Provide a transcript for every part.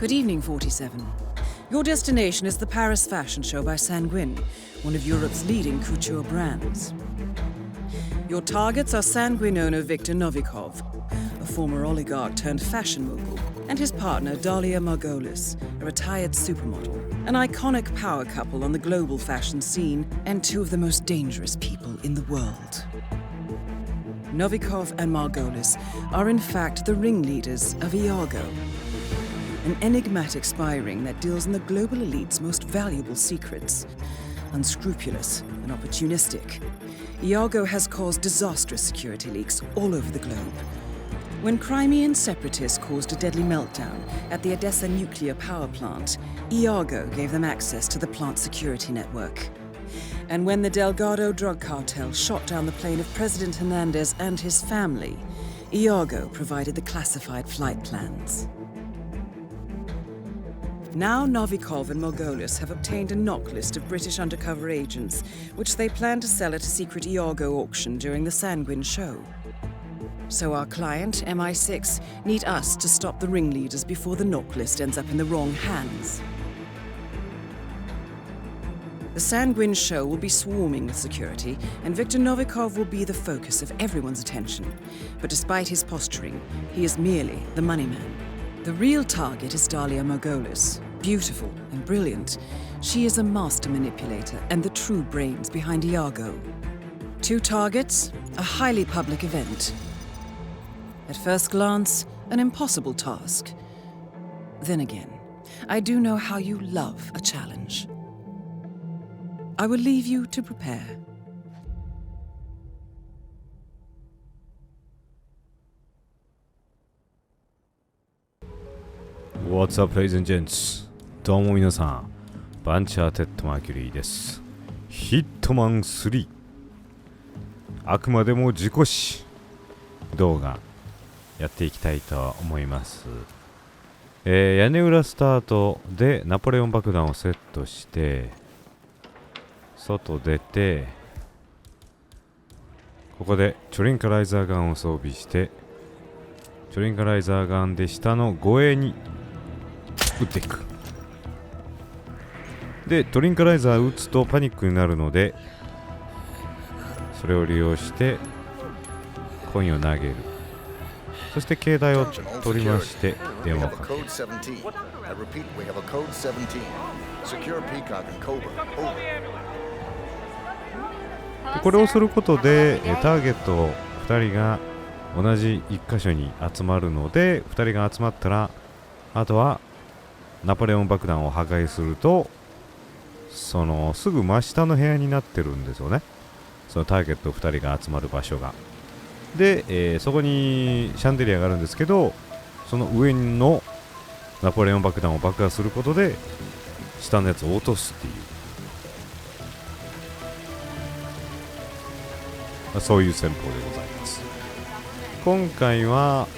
Good evening, 47. Your destination is the Paris fashion show by Sanguine, one of Europe's leading couture brands. Your targets are Sanguine owner Viktor Novikov, a former oligarch turned fashion mogul, and his partner Dalia Margolis, a retired supermodel, an iconic power couple on the global fashion scene and two of the most dangerous people in the world. Novikov and Margolis are in fact the ringleaders of Iago, an enigmatic spy ring that deals in the global elite's most valuable secrets. Unscrupulous and opportunistic, Iago has caused disastrous security leaks all over the globe. When Crimean separatists caused a deadly meltdown at the Odessa nuclear power plant, Iago gave them access to the plant's security network. And when the Delgado drug cartel shot down the plane of President Hernandez and his family, Iago provided the classified flight plans. Now Novikov and Margolis have obtained a knock list of British undercover agents, which they plan to sell at a secret Iago auction during the Sanguine show. So our client, MI6, need us to stop the ringleaders before the knock list ends up in the wrong hands. The Sanguine show will be swarming with security, and Viktor Novikov will be the focus of everyone's attention. But despite his posturing, he is merely the money man. The real target is Dalia Margolis. Beautiful and brilliant, she is a master manipulator and the true brains behind Iago. Two targets, a highly public event. At first glance, an impossible task. Then again, I do know how you love a challenge. I will leave you to prepare. What's up, ladies and gents? どうも皆さん、バンチャーテッドマーキュリーです。ヒットマン3、あくまでも事故死動画やっていきたいと思います。屋根裏スタートでナポレオン爆弾をセットして外出て、ここでチョリンカライザーガンを装備して、チョリンカライザーガンで下の護衛に撃っていく。でトリンカライザー撃つとパニックになるので、それを利用してコインを投げる。そして携帯を取りまして電話をかける。これをすることでターゲット2人が同じ1箇所に集まるので、2人が集まったらあとはナポレオン爆弾を破壊すると、そのすぐ真下の部屋になってるんですよね、そのターゲット2人が集まる場所が。で、そこにシャンデリアがあるんですけど、その上のナポレオン爆弾を爆破することで下のやつを落とすっていう、そういう戦法でございます。今回は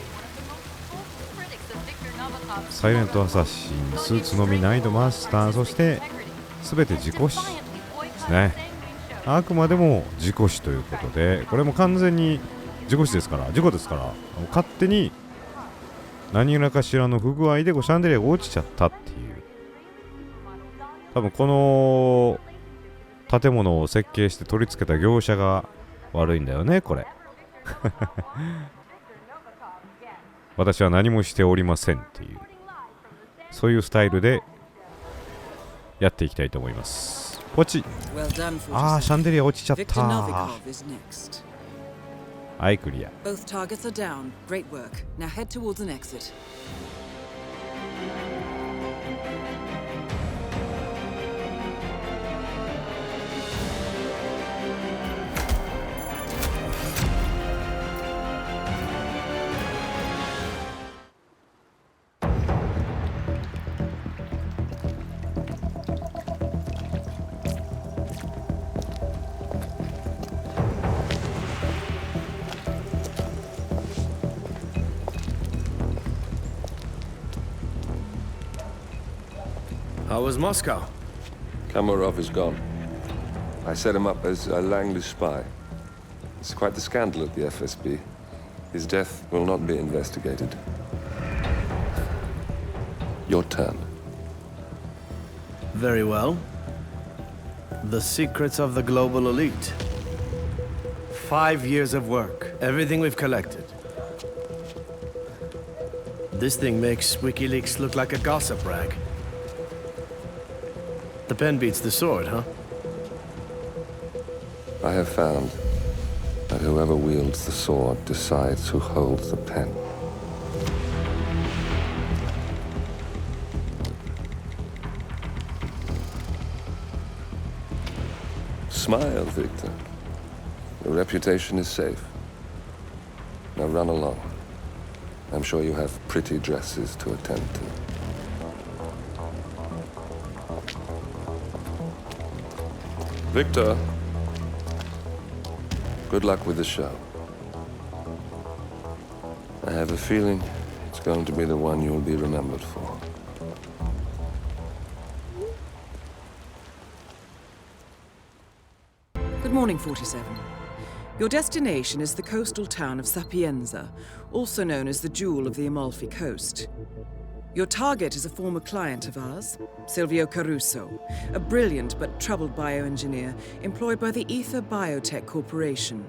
サイレントアサシン、スーツのみ、難易度マスター、そして全て事故死ですね。あくまでも事故死ということで、これも完全に事故死ですから、事故ですから、勝手に何らかしらの不具合でシャンデリアが落ちちゃったっていう。多分この建物を設計して取り付けた業者が悪いんだよね、これ。私は何もしておりませんっていう、そういうスタイルでやっていきたいと思います。ポチ。ああ、シャンデリア落ちちゃった。はい、クリア。How was Moscow? Kamarov is gone. I set him up as a Langley spy. It's quite the scandal at the FSB. His death will not be investigated. Your turn. Very well. The secrets of the global elite. 5 years of work, everything we've collected. This thing makes WikiLeaks look like a gossip rag. The pen beats the sword, huh? I have found that whoever wields the sword decides who holds the pen. Smile, Victor. Your reputation is safe. Now run along. I'm sure you have pretty dresses to attend to. Victor, good luck with the show. I have a feeling it's going to be the one you'll be remembered for. Good morning, 47. Your destination is the coastal town of Sapienza, also known as the Jewel of the Amalfi Coast. Your target is a former client of ours, Silvio Caruso, a brilliant but troubled bioengineer employed by the Ether Biotech Corporation.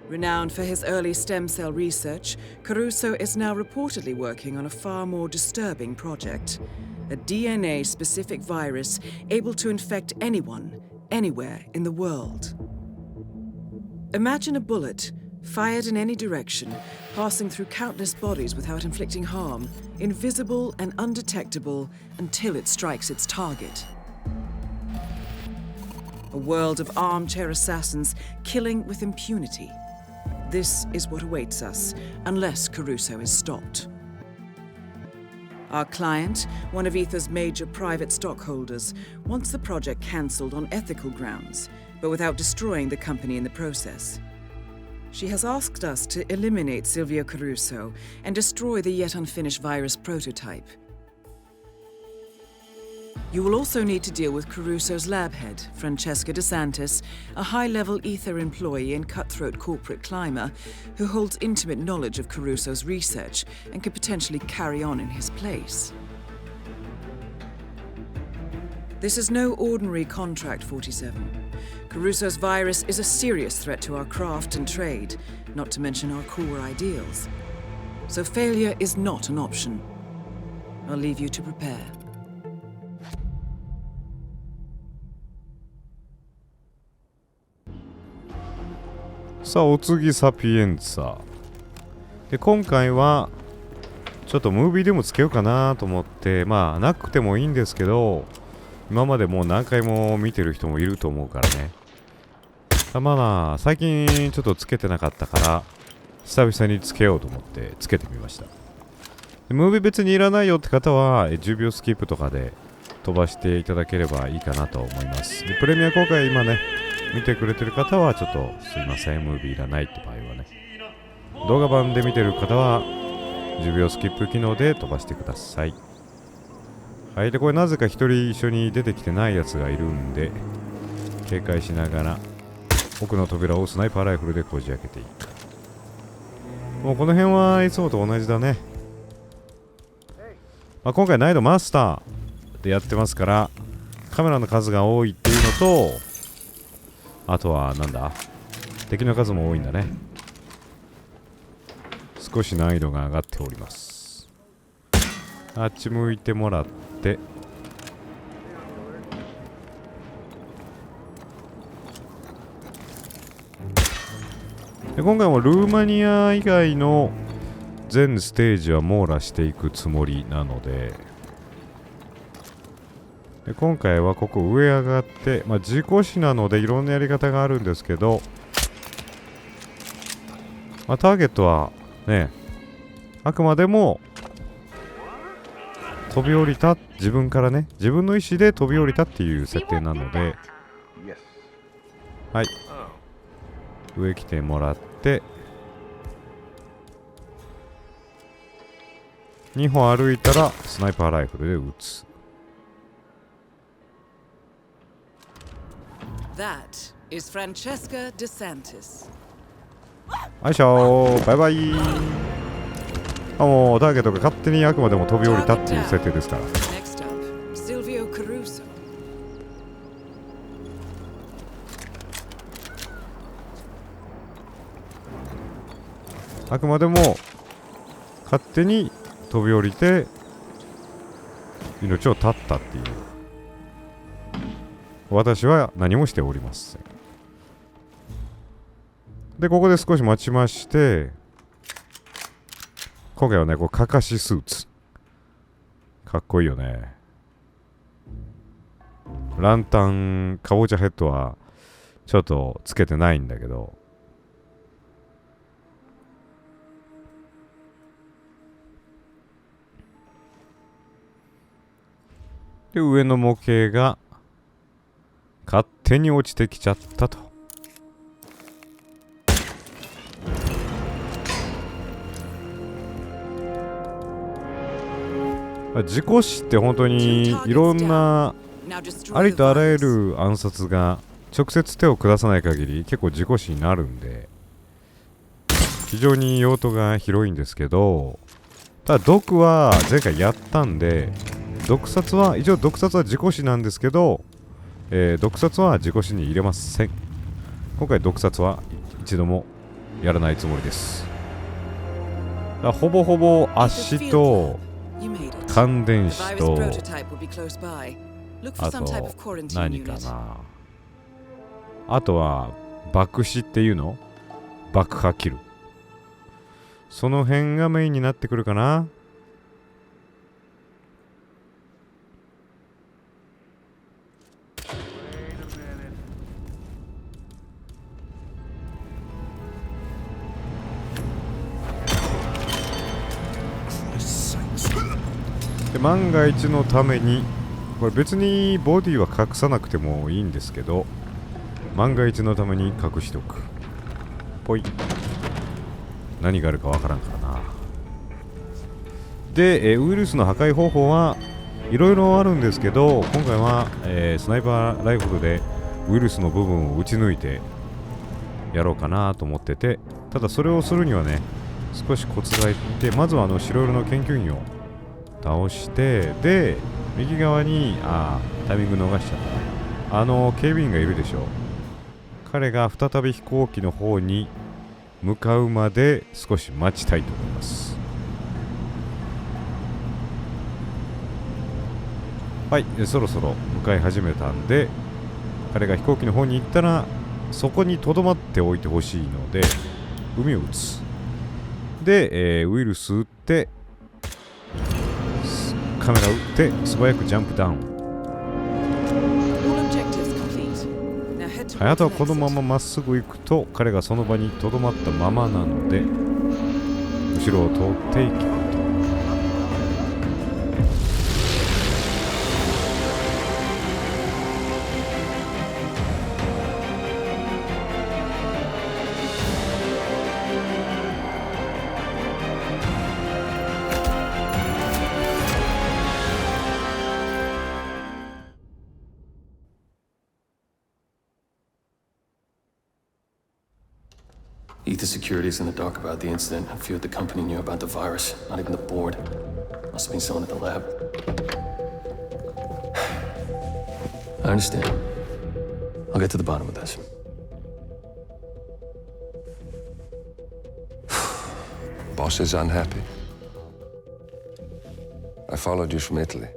Renowned for his early stem cell research, Caruso is now reportedly working on a far more disturbing project, a DNA-specific virus able to infect anyone, anywhere in the world. Imagine a bullet, fired in any direction, passing through countless bodies without inflicting harm, invisible and undetectable until it strikes its target. A world of armchair assassins killing with impunity. This is what awaits us, unless Caruso is stopped. Our client, one of Ether's major private stockholders, wants the project cancelled on ethical grounds, but without destroying the company in the process. She has asked us to eliminate Silvio Caruso and destroy the yet unfinished virus prototype. You will also need to deal with Caruso's lab head, Francesca DeSantis, a high-level Ether employee and cutthroat corporate climber who holds intimate knowledge of Caruso's research and could potentially carry on in his place. This is no ordinary contract, 47. Caruso's virus is a serious threat to our craft and trade, not to mention our core ideals. So failure is not an option. I'll leave you to prepare. さあお次サピエンツァで、今回はちょっとムービーでもつけようかなと思って、まあなくてもいいんですけど、今までもう何回も見てる人もいると思うからね。まあ最近ちょっとつけてなかったから久々につけようと思ってつけてみました。でムービー別にいらないよって方は10秒スキップとかで飛ばしていただければいいかなと思います。でプレミア公開今ね見てくれてる方はちょっとすいません、ムービーいらないって場合はね、動画版で見てる方は10秒スキップ機能で飛ばしてください。はい、でこれなぜか一人一緒に出てきてないやつがいるんで警戒しながら奥の扉をスナイパーライフルでこじ開けていく。もうこの辺はいつもと同じだね。まあ、今回難易度マスターでやってますからカメラの数が多いっていうのと、あとはなんだ敵の数も多いんだね。少し難易度が上がっております。あっち向いてもらってで今回もルーマニア以外の全ステージは網羅していくつもりなので、今回はここ上上がって、まあ、事故死なのでいろんなやり方があるんですけど、まあ、ターゲットはね、あくまでも飛び降りた、自分からね、自分の意思で飛び降りたっていう設定なので、はい、上来てもらって2歩歩いたらスナイパーライフルで撃つ。That is Francesca DeSantis. よいしょー、バイバイ。もうターゲットが勝手にあくまでも飛び降りたっていう設定ですから。 Next up, Silvio Caruso. あくまでも勝手に飛び降りて命を絶ったっていう。私は何もしておりません。で、ここで少し待ちまして、今回はね、こうかかしスーツ。かっこいいよね。ランタン、かぼちゃヘッドはちょっとつけてないんだけど、で、上の模型が勝手に落ちてきちゃったと。事故死って本当にいろんなありとあらゆる暗殺が直接手を下さない限り結構事故死になるんで、非常に用途が広いんですけど、ただ毒は前回やったんで、毒殺は一応毒殺は事故死なんですけど、毒殺は事故死に入れません。今回毒殺は一度もやらないつもりです。だほぼほぼ圧死と感電死と、あと何かな、あとは爆死っていうの、爆破キル、その辺がメインになってくるかな。で、万が一のために、これ別にボディは隠さなくてもいいんですけど、万が一のために隠しておく。ぽい。何があるかわからんからな。で、ウイルスの破壊方法はいろいろあるんですけど、今回は、スナイパーライフルでウイルスの部分を撃ち抜いてやろうかなと思ってて、ただそれをするにはね、少しコツがいって、まずは白色の研究員を倒して、で、右側に、タイミング逃しちゃった。警備員がいるでしょ。彼が再び飛行機の方に向かうまで少し待ちたいと思います。はい、そろそろ向かい始めたんで、彼が飛行機の方に行ったら、そこに留まっておいてほしいので、海を撃つ。で、ウイルス撃って、カメラ撃って素早くジャンプダウン。はい、あとはこのまままっすぐ行くと彼がその場にとどまったままなので、後ろを通っていきます。Ether Security's in the dark about the incident. A few at the company knew about the virus. Not even the board. Must have been someone at the lab. I understand. I'll get to the bottom of this. Boss is unhappy. I followed you from Italy.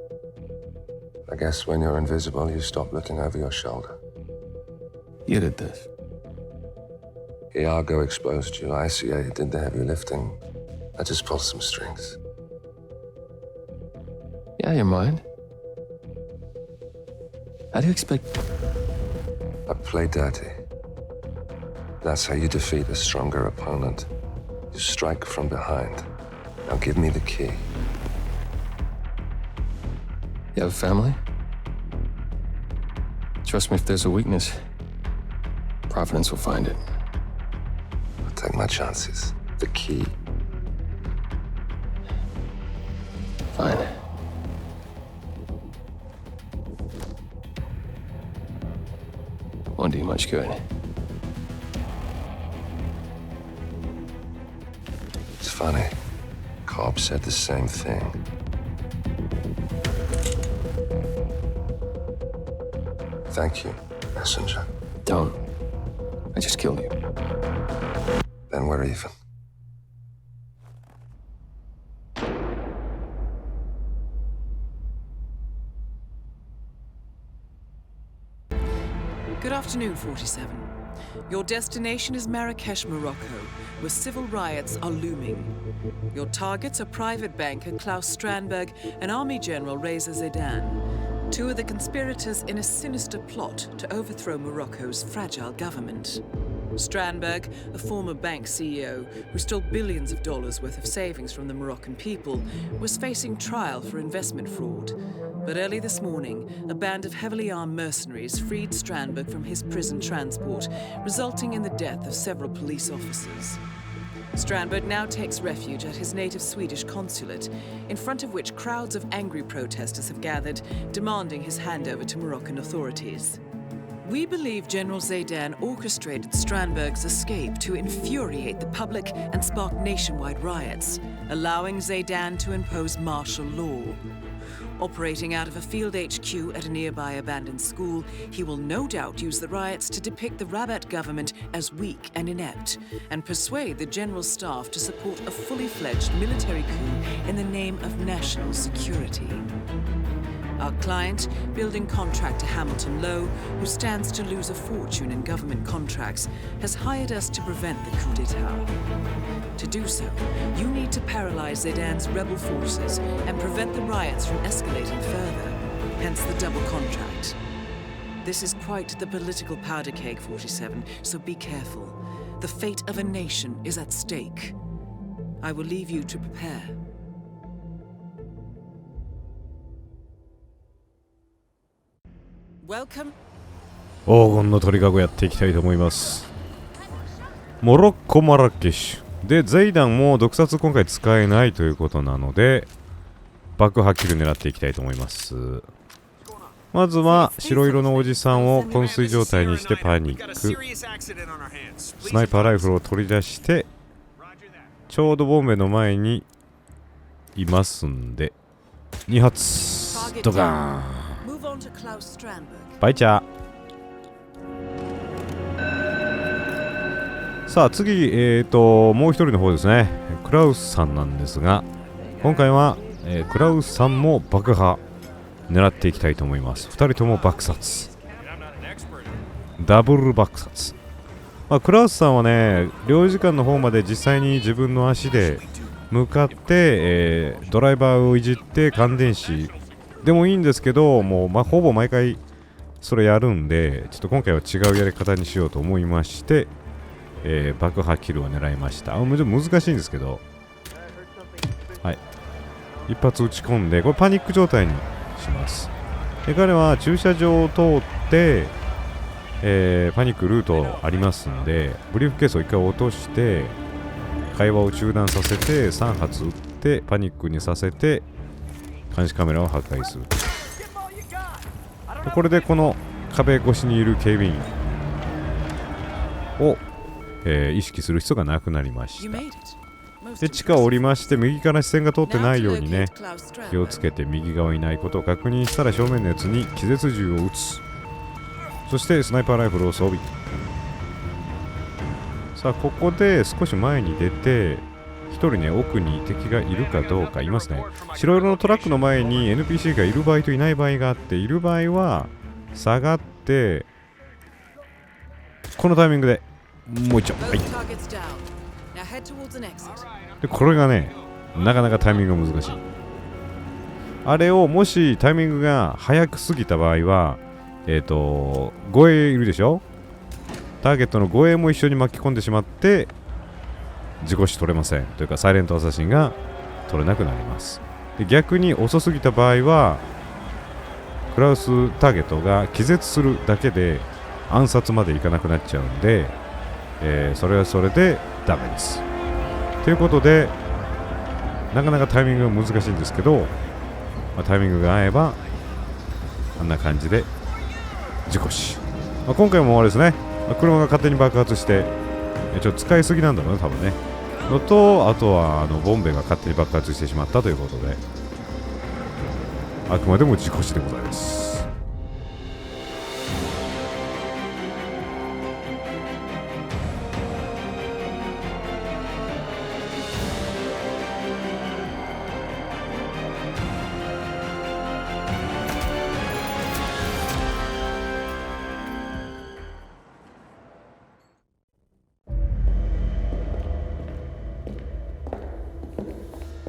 I guess when you're invisible, you stop looking over your shoulder. You did this. Iago exposed you. ICA did the heavy lifting. I just pulled some strings. Yeah, you're mine. How do you expect... I play dirty. That's how you defeat a stronger opponent. You strike from behind. Now give me the key. You have a family? Trust me, if there's a weakness, Providence will find it. I'll take my chances. The key. Fine. Won't do you much good. It's funny. cop said the same thing. Thank you, messenger. Don't. I just killed you. Then we're even. Good afternoon, 47. Your destination is Marrakesh, Morocco, where civil riots are looming. Your targets are private banker Klaus Strandberg and Army General Reza Zaidan, two of the conspirators in a sinister plot to overthrow Morocco's fragile government. Strandberg, a former bank CEO who stole billions of dollars worth of savings from the Moroccan people, was facing trial for investment fraud. But early this morning, a band of heavily armed mercenaries freed Strandberg from his prison transport, resulting in the death of several police officers. Strandberg now takes refuge at his native Swedish consulate, in front of which crowds of angry protesters have gathered, demanding his handover to Moroccan authorities. We believe General Zaidan orchestrated Strandberg's escape to infuriate the public and spark nationwide riots, allowing Zaidan to impose martial law. Operating out of a field HQ at a nearby abandoned school, he will no doubt use the riots to depict the Rabat government as weak and inept, and persuade the general staff to support a fully fledged military coup in the name of national security. Our client, building contractor Hamilton Lowe, who stands to lose a fortune in government contracts, has hired us to prevent the coup d'etat. To do so, you need to paralyze Zaidan's rebel forces and prevent the riots from escalating further, hence the double contract. This is quite the political powder keg, 47, so be careful. The fate of a nation is at stake. I will leave you to prepare. Welcome. 黄金の鳥かごやっていきたいと思います。モロッコマラケシュで、ゼイダンも毒殺今回使えないということなので、爆破キル狙っていきたいと思います。まずは白色のおじさんを昏睡状態にしてパニック。スナイパーライフルを取り出して、ちょうどボンベの前にいますんで、2発ドカーン。バイチャー。さあ次、もう一人の方ですね。クラウスさんなんですが、今回は、クラウスさんも爆破狙っていきたいと思います。2人とも爆殺。ダブル爆殺。クラウスさんはね、領事館の方まで実際に自分の足で向かって、ドライバーをいじって感電死でもいいんですけど、もう、ほぼ毎回それやるんで、ちょっと今回は違うやり方にしようと思いまして、爆破キルを狙いました。もちろん難しいんですけど、はい、一発撃ち込んで、これパニック状態にします。で彼は駐車場を通って、パニックルートありますんで、ブリーフケースを一回落として会話を中断させて3発撃ってパニックにさせて監視カメラを破壊する。でこれでこの壁越しにいる警備員を、意識する必要がなくなりました。で地下を降りまして、右から視線が通ってないようにね、気をつけて右側にいないことを確認したら正面のやつに気絶銃を撃つ。そしてスナイパーライフルを装備。さあここで少し前に出て、1人ね奥に敵がいるかどうかいますね。白色のトラックの前に NPC がいる場合といない場合があって、いる場合は下がって、このタイミングでもう一丁、はい。でこれがね、なかなかタイミングが難しい。あれをもしタイミングが早く過ぎた場合は、護衛いるでしょ。ターゲットの護衛も一緒に巻き込んでしまって事故死取れませんというか、サイレントアサシンが取れなくなります。で逆に遅すぎた場合はクラウスターゲットが気絶するだけで暗殺までいかなくなっちゃうんで、それはそれでダメです。ということで、なかなかタイミングが難しいんですけど、タイミングが合えばあんな感じで事故死。今回もあれですね、車が勝手に爆発して、ちょっと使いすぎなんだろうね、多分ね。のと、あとはボンベが勝手に爆発してしまったということで、あくまでも事故死でございます。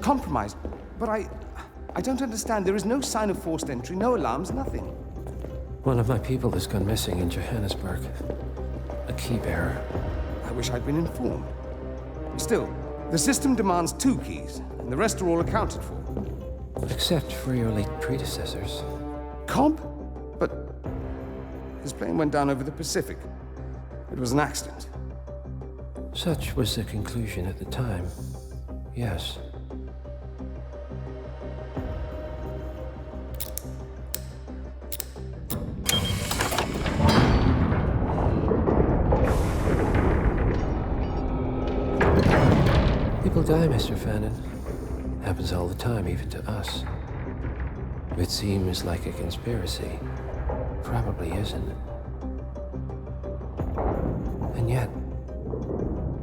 Compromised, but I don't understand. There is no sign of forced entry, no alarms, nothing. One of my people has gone missing in Johannesburg. A key bearer. I wish I'd been informed. Still, the system demands 2 keys, and the rest are all accounted for. Except for your late predecessors. Comp? But his plane went down over the Pacific. It was an accident. Such was the conclusion at the time. Yes. People die, Mr. Fannin. Happens all the time, even to us. It seems like a conspiracy. Probably isn't. And yet,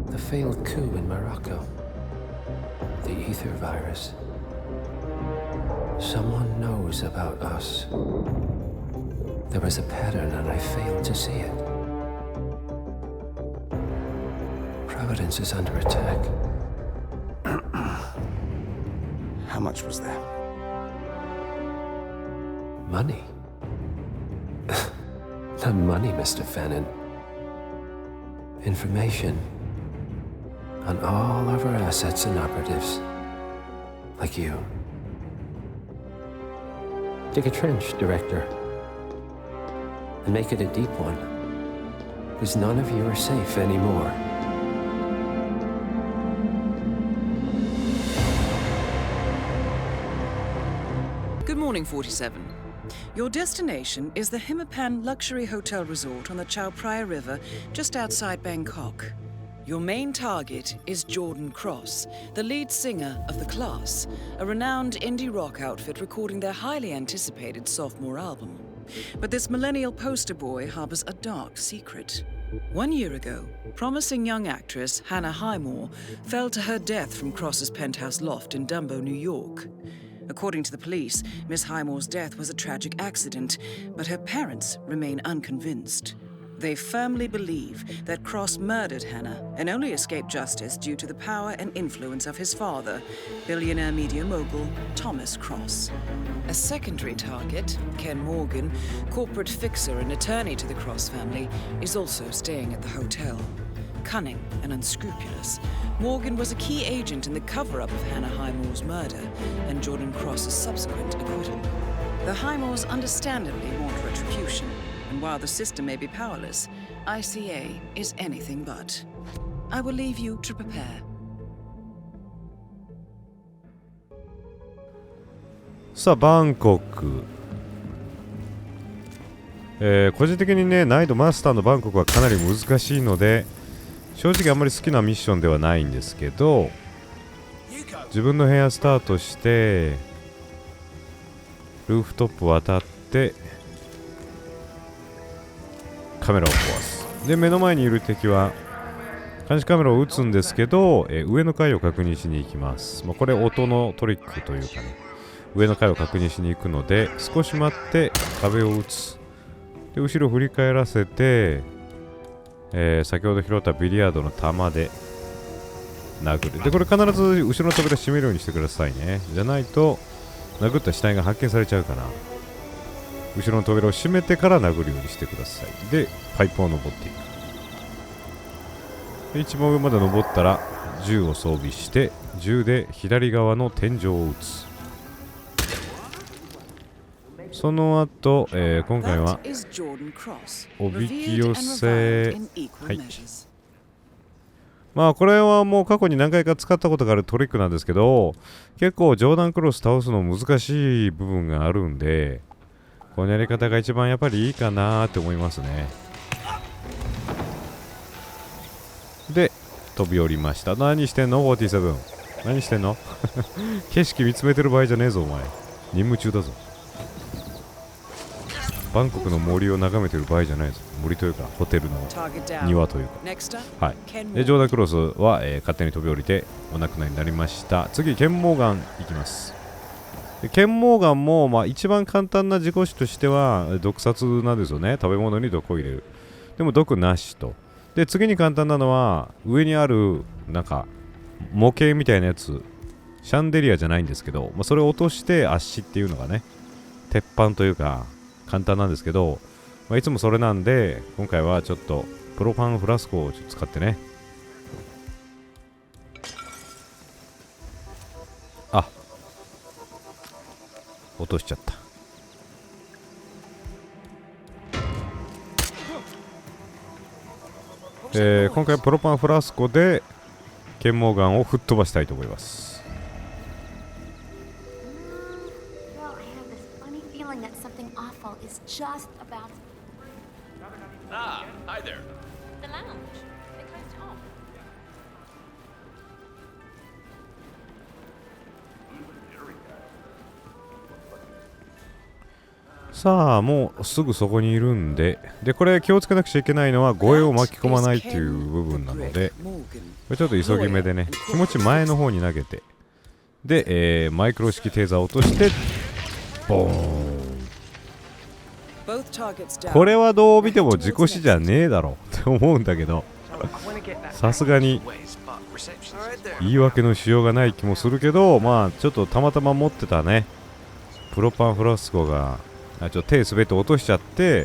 the failed coup in Morocco, the ether virus. Someone knows about us. There was a pattern and I failed to see it. Providence is under attack. How much was there? Money? Not money, Mr. Fannin. Information on all of our assets and operatives. Like you. Dig a trench, Director. And make it a deep one. Because none of you are safe anymore. Good morning, 47. Your destination is the Himapan Luxury Hotel Resort on the Chao Phraya River, just outside Bangkok. Your main target is Jordan Cross, the lead singer of The Class, a renowned indie rock outfit recording their highly anticipated sophomore album. But this millennial poster boy harbors a dark secret. 1 year ago, promising young actress Hannah Highmore fell to her death from Cross's penthouse loft in Dumbo, New York. According to the police, Miss Highmore's death was a tragic accident, but her parents remain unconvinced. They firmly believe that Cross murdered Hannah and only escaped justice due to the power and influence of his father, billionaire media mogul Thomas Cross. A secondary target, Ken Morgan, corporate fixer and attorney to the Cross family, is also staying at the hotel. Cunning and unscrupulous, Morgan was a key agent in the cover-up of Hannah Highmore's murder and Jordan Cross's subsequent acquittal. The Highmores understandably want retribution, and while the system may be powerless, ICA is anything but. I will leave you to prepare. さあ、バンコク。個人的にね、難易度マスターのバンコクはかなり難しいので、正直あんまり好きなミッションではないんですけど、自分の部屋スタートしてルーフトップ渡ってカメラを壊す。で、目の前にいる敵は監視カメラを撃つんですけど、上の階を確認しに行きます。これ音のトリックというかね、上の階を確認しに行くので、少し待って壁を撃つ。で、後ろ振り返らせて、先ほど拾ったビリヤードの球で殴る。で、これ必ず後ろの扉閉めるようにしてくださいね。じゃないと殴った死体が発見されちゃうから、後ろの扉を閉めてから殴るようにしてください。で、パイプを登っていく。で、一番上まで登ったら銃を装備して銃で左側の天井を撃つ。その後、今回はおびき寄せ、はい、まあこれはもう過去に何回か使ったことがあるトリックなんですけど、結構ジョーダンクロス倒すの難しい部分があるんで、このやり方が一番やっぱりいいかなって思いますね。で、飛び降りました。何してんの ?47。何してんの景色見つめてる場合じゃねえぞ、お前。任務中だぞ。バンコクの森を眺めてる場合じゃないぞ。森というか、ホテルの庭というか。はい。で、ジョーダクロスは、勝手に飛び降りてお亡くなりになりました。次、ケンモーガンいきます。でケンモーガンも、まあ、一番簡単な事故死としては、毒殺なんですよね。食べ物に毒を入れる。でも、毒なしと。で、次に簡単なのは、上にある、なんか、模型みたいなやつ、シャンデリアじゃないんですけど、まあ、それを落として圧死っていうのがね、鉄板というか、簡単なんですけど、まあ、いつもそれなんで、今回はちょっと、プロパンフラスコを使ってね。あ、落としちゃった。今回プロパンフラスコでケンモーガンを吹っ飛ばしたいと思います。さあ、もうすぐそこにいるんで、これ気をつけなくちゃいけないのは護衛を巻き込まないっていう部分なので、これちょっと急ぎ目でね、気持ち前の方に投げて、で、マイクロ式テーザーを落として、ボーン。これはどう見ても事故死じゃねえだろって思うんだけど、さすがに言い訳のしようがない気もするけど、まあちょっとたまたま持ってたね、プロパンフラスコが、ちょっと手滑って落としちゃって、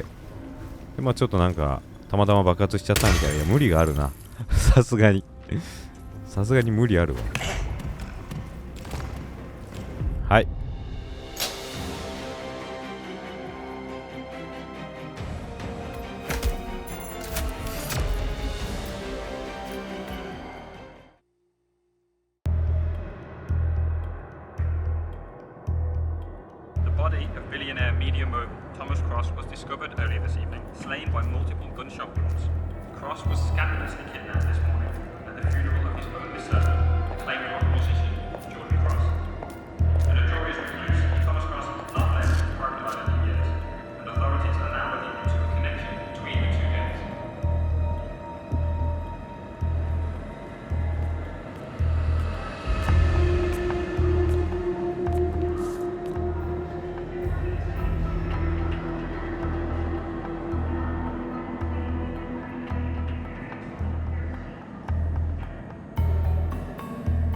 でまあちょっとなんかたまたま爆発しちゃったみたいな。いや無理があるなさすがに無理あるわ。はい。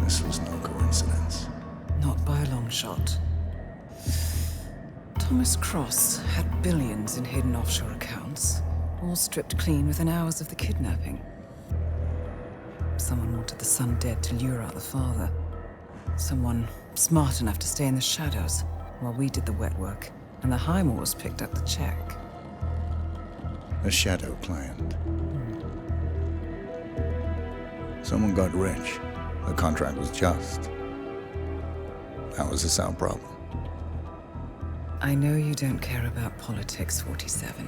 This was no coincidence. Not by a long shot. Thomas Cross had billions in hidden offshore accounts, all stripped clean within hours of the kidnapping. Someone wanted the son dead to lure out the father. Someone smart enough to stay in the shadows while we did the wet work, and the Highmores picked up the check. A shadow client. Someone got rich. The contract was just. That was a sound problem. I know you don't care about politics, 47.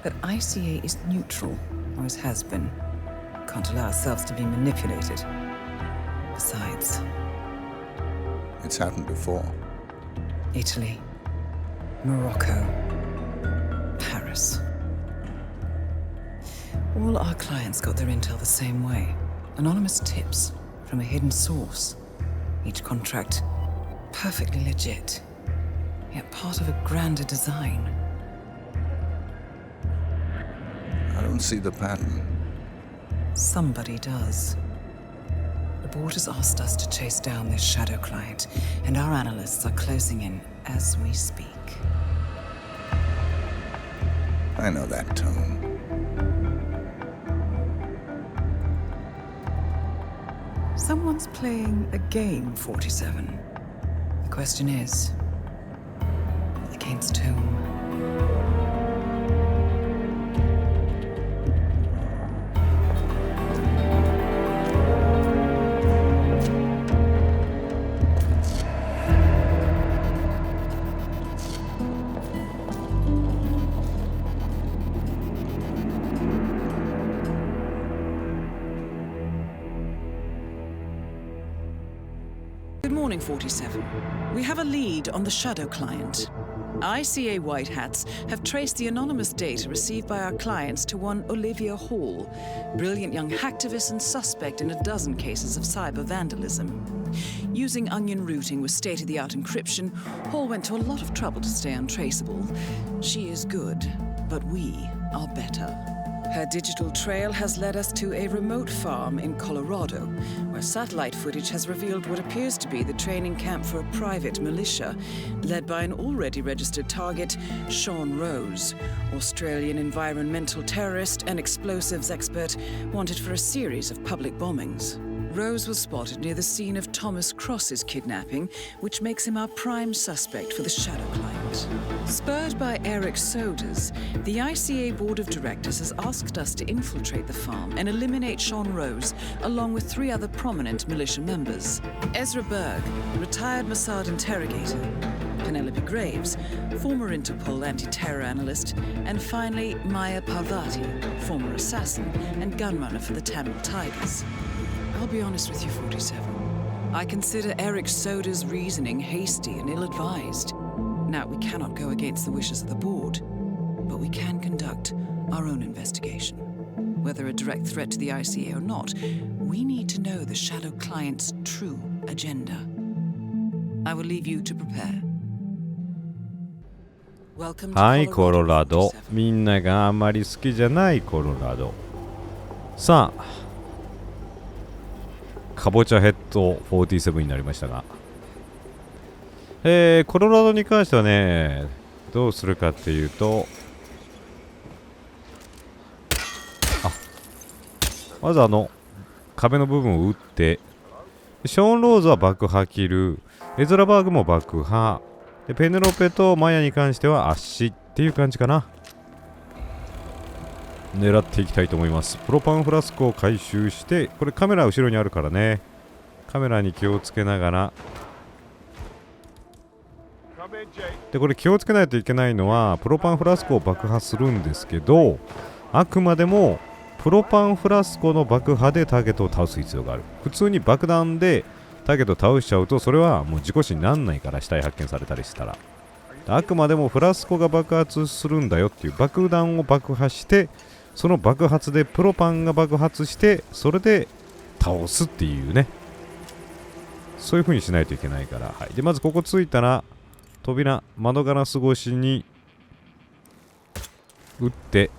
But ICA is neutral, always has been. Can't allow ourselves to be manipulated. Besides... It's happened before. Italy, Morocco, Paris. All our clients got their intel the same way. Anonymous tips from a hidden source. Each contract perfectly legit, yet part of a grander design. I don't see the pattern. Somebody does. The board has asked us to chase down this shadow client, and our analysts are closing in as we speak. I know that tone. Someone's playing a game, 47. The question is, against whom? morning, 47. We have a lead on the Shadow client. ICA White Hats have traced the anonymous data received by our clients to one Olivia Hall, brilliant young hacktivist and suspect in a dozen cases of cyber vandalism. Using onion routing with state-of-the-art encryption, Hall went to a lot of trouble to stay untraceable. She is good, but we are better. Her digital trail has led us to a remote farm in Colorado, where satellite footage has revealed what appears to be the training camp for a private militia, led by an already registered target, Sean Rose, Australian environmental terrorist and explosives expert wanted for a series of public bombings. Rose was spotted near the scene of Thomas Cross's kidnapping, which makes him our prime suspect for the Shadow client. Spurred by Eric Soders, the ICA Board of Directors has asked us to infiltrate the farm and eliminate Sean Rose, along with 3 other prominent militia members. Ezra Berg, retired Mossad interrogator, Penelope Graves, former Interpol anti-terror analyst, and finally Maya Parvati, former assassin and gunrunner for the Tamil Tigers. I'll be honest with you, 47. I consider Eric Soders' reasoning hasty and ill-advised. Now, we cannot go against the wishes of the board, but we can conduct our own investigation. Whether a direct threat to the ICA or not, we need to know the Shadow client's true agenda. I will leave you to prepare. Welcome to はい、コロ Colorado, ラド。 47. みんながあんまり好きじゃないコロラド。さあ、かぼちゃヘッド47になりましたが、コロラドに関してはね、どうするかっていうと、まず壁の部分を打って、ショーン・ローズは爆破キル、エズラバーグも爆破で、ペネロペとマヤに関しては圧死っていう感じかな。狙っていきたいと思います。プロパンフラスコを回収して、これカメラ後ろにあるからね、カメラに気をつけながら。でこれ気をつけないといけないのは、プロパンフラスコを爆破するんですけど、あくまでもプロパンフラスコの爆破でターゲットを倒す必要がある。普通に爆弾でターゲットを倒しちゃうと、それはもう事故死にならないから、死体発見されたりしたら。あくまでもフラスコが爆発するんだよっていう、爆弾を爆破して、その爆発でプロパンが爆発して、それで倒すっていうね、そういう風にしないといけないから。はい、でまずここ着いたら、扉、窓ガラス越しに撃って、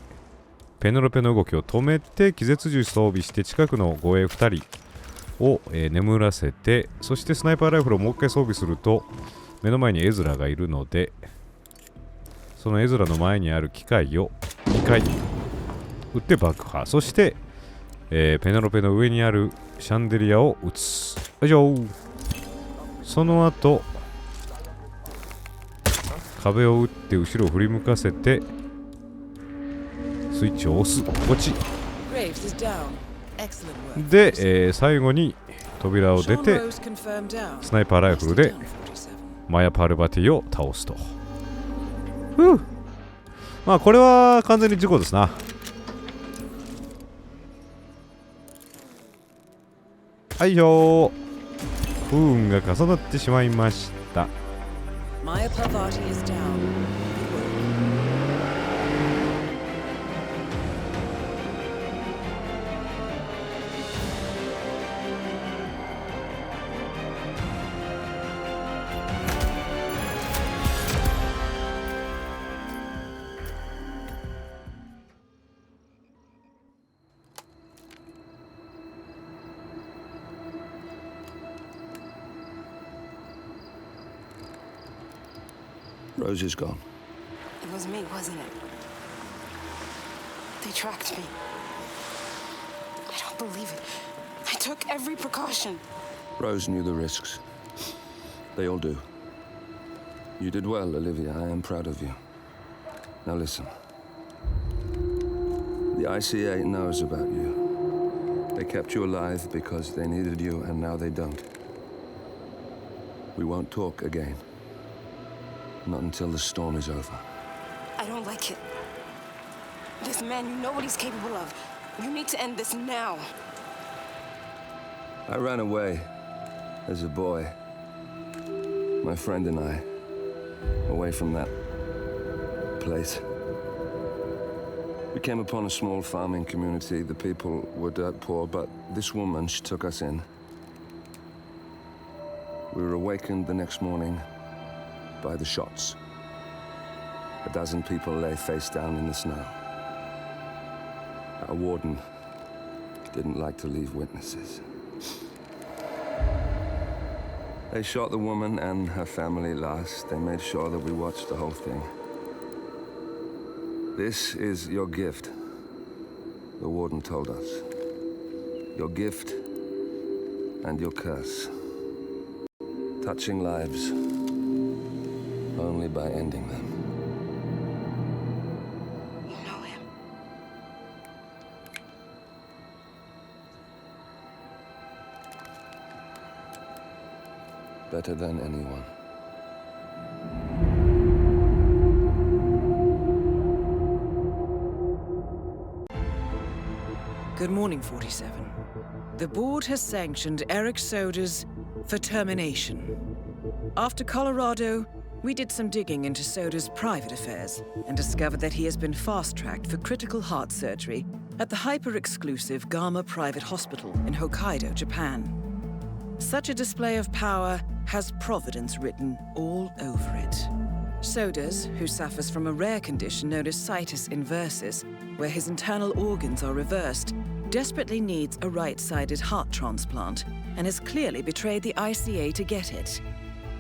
ペネロペの動きを止めて、気絶銃装備して、近くの護衛2人を、眠らせて、そしてスナイパーライフルをもう一回装備すると、目の前にエズラがいるので、そのエズラの前にある機械を2回撃って爆破。そして、ペネロペの上にあるシャンデリアを撃つ。よいしょ。その後、壁を撃って後ろを振り向かせて、スイッチを押す。こっち。で、最後に扉を出て、スナイパーライフルでマヤ・パルバティを倒すと。まあこれは完全に事故ですな。はいよー。不運が重なってしまいました。Maya Parvati is down. Rose is gone. It was me, wasn't it? They tracked me. I don't believe it. I took every precaution. Rose knew the risks. They all do. You did well, Olivia. I am proud of you. Now listen. The ICA knows about you. They kept you alive because they needed you, and now they don't. We won't talk again. Not until the storm is over. I don't like it. This man, you know what he's capable of. You need to end this now. I ran away as a boy. my friend and I, away from that place. We came upon a small farming community. The people were dirt poor, but this woman, she took us in. We were awakened the next morning by the shots. A dozen people lay face down in the snow. Our warden didn't like to leave witnesses. They shot the woman and her family last. They made sure that we watched the whole thing. This is your gift, the warden told us. Your gift and your curse. Touching lives only by ending them. You know him. Better than anyone. Good morning, 47. The board has sanctioned Eric Soda's for termination. After Colorado, we did some digging into Soda's private affairs and discovered that he has been fast-tracked for critical heart surgery at the hyper-exclusive Gama Private Hospital in Hokkaido, Japan. Such a display of power has Providence written all over it. Sodas, who suffers from a rare condition known as situs inversus, where his internal organs are reversed, desperately needs a right-sided heart transplant and has clearly betrayed the ICA to get it.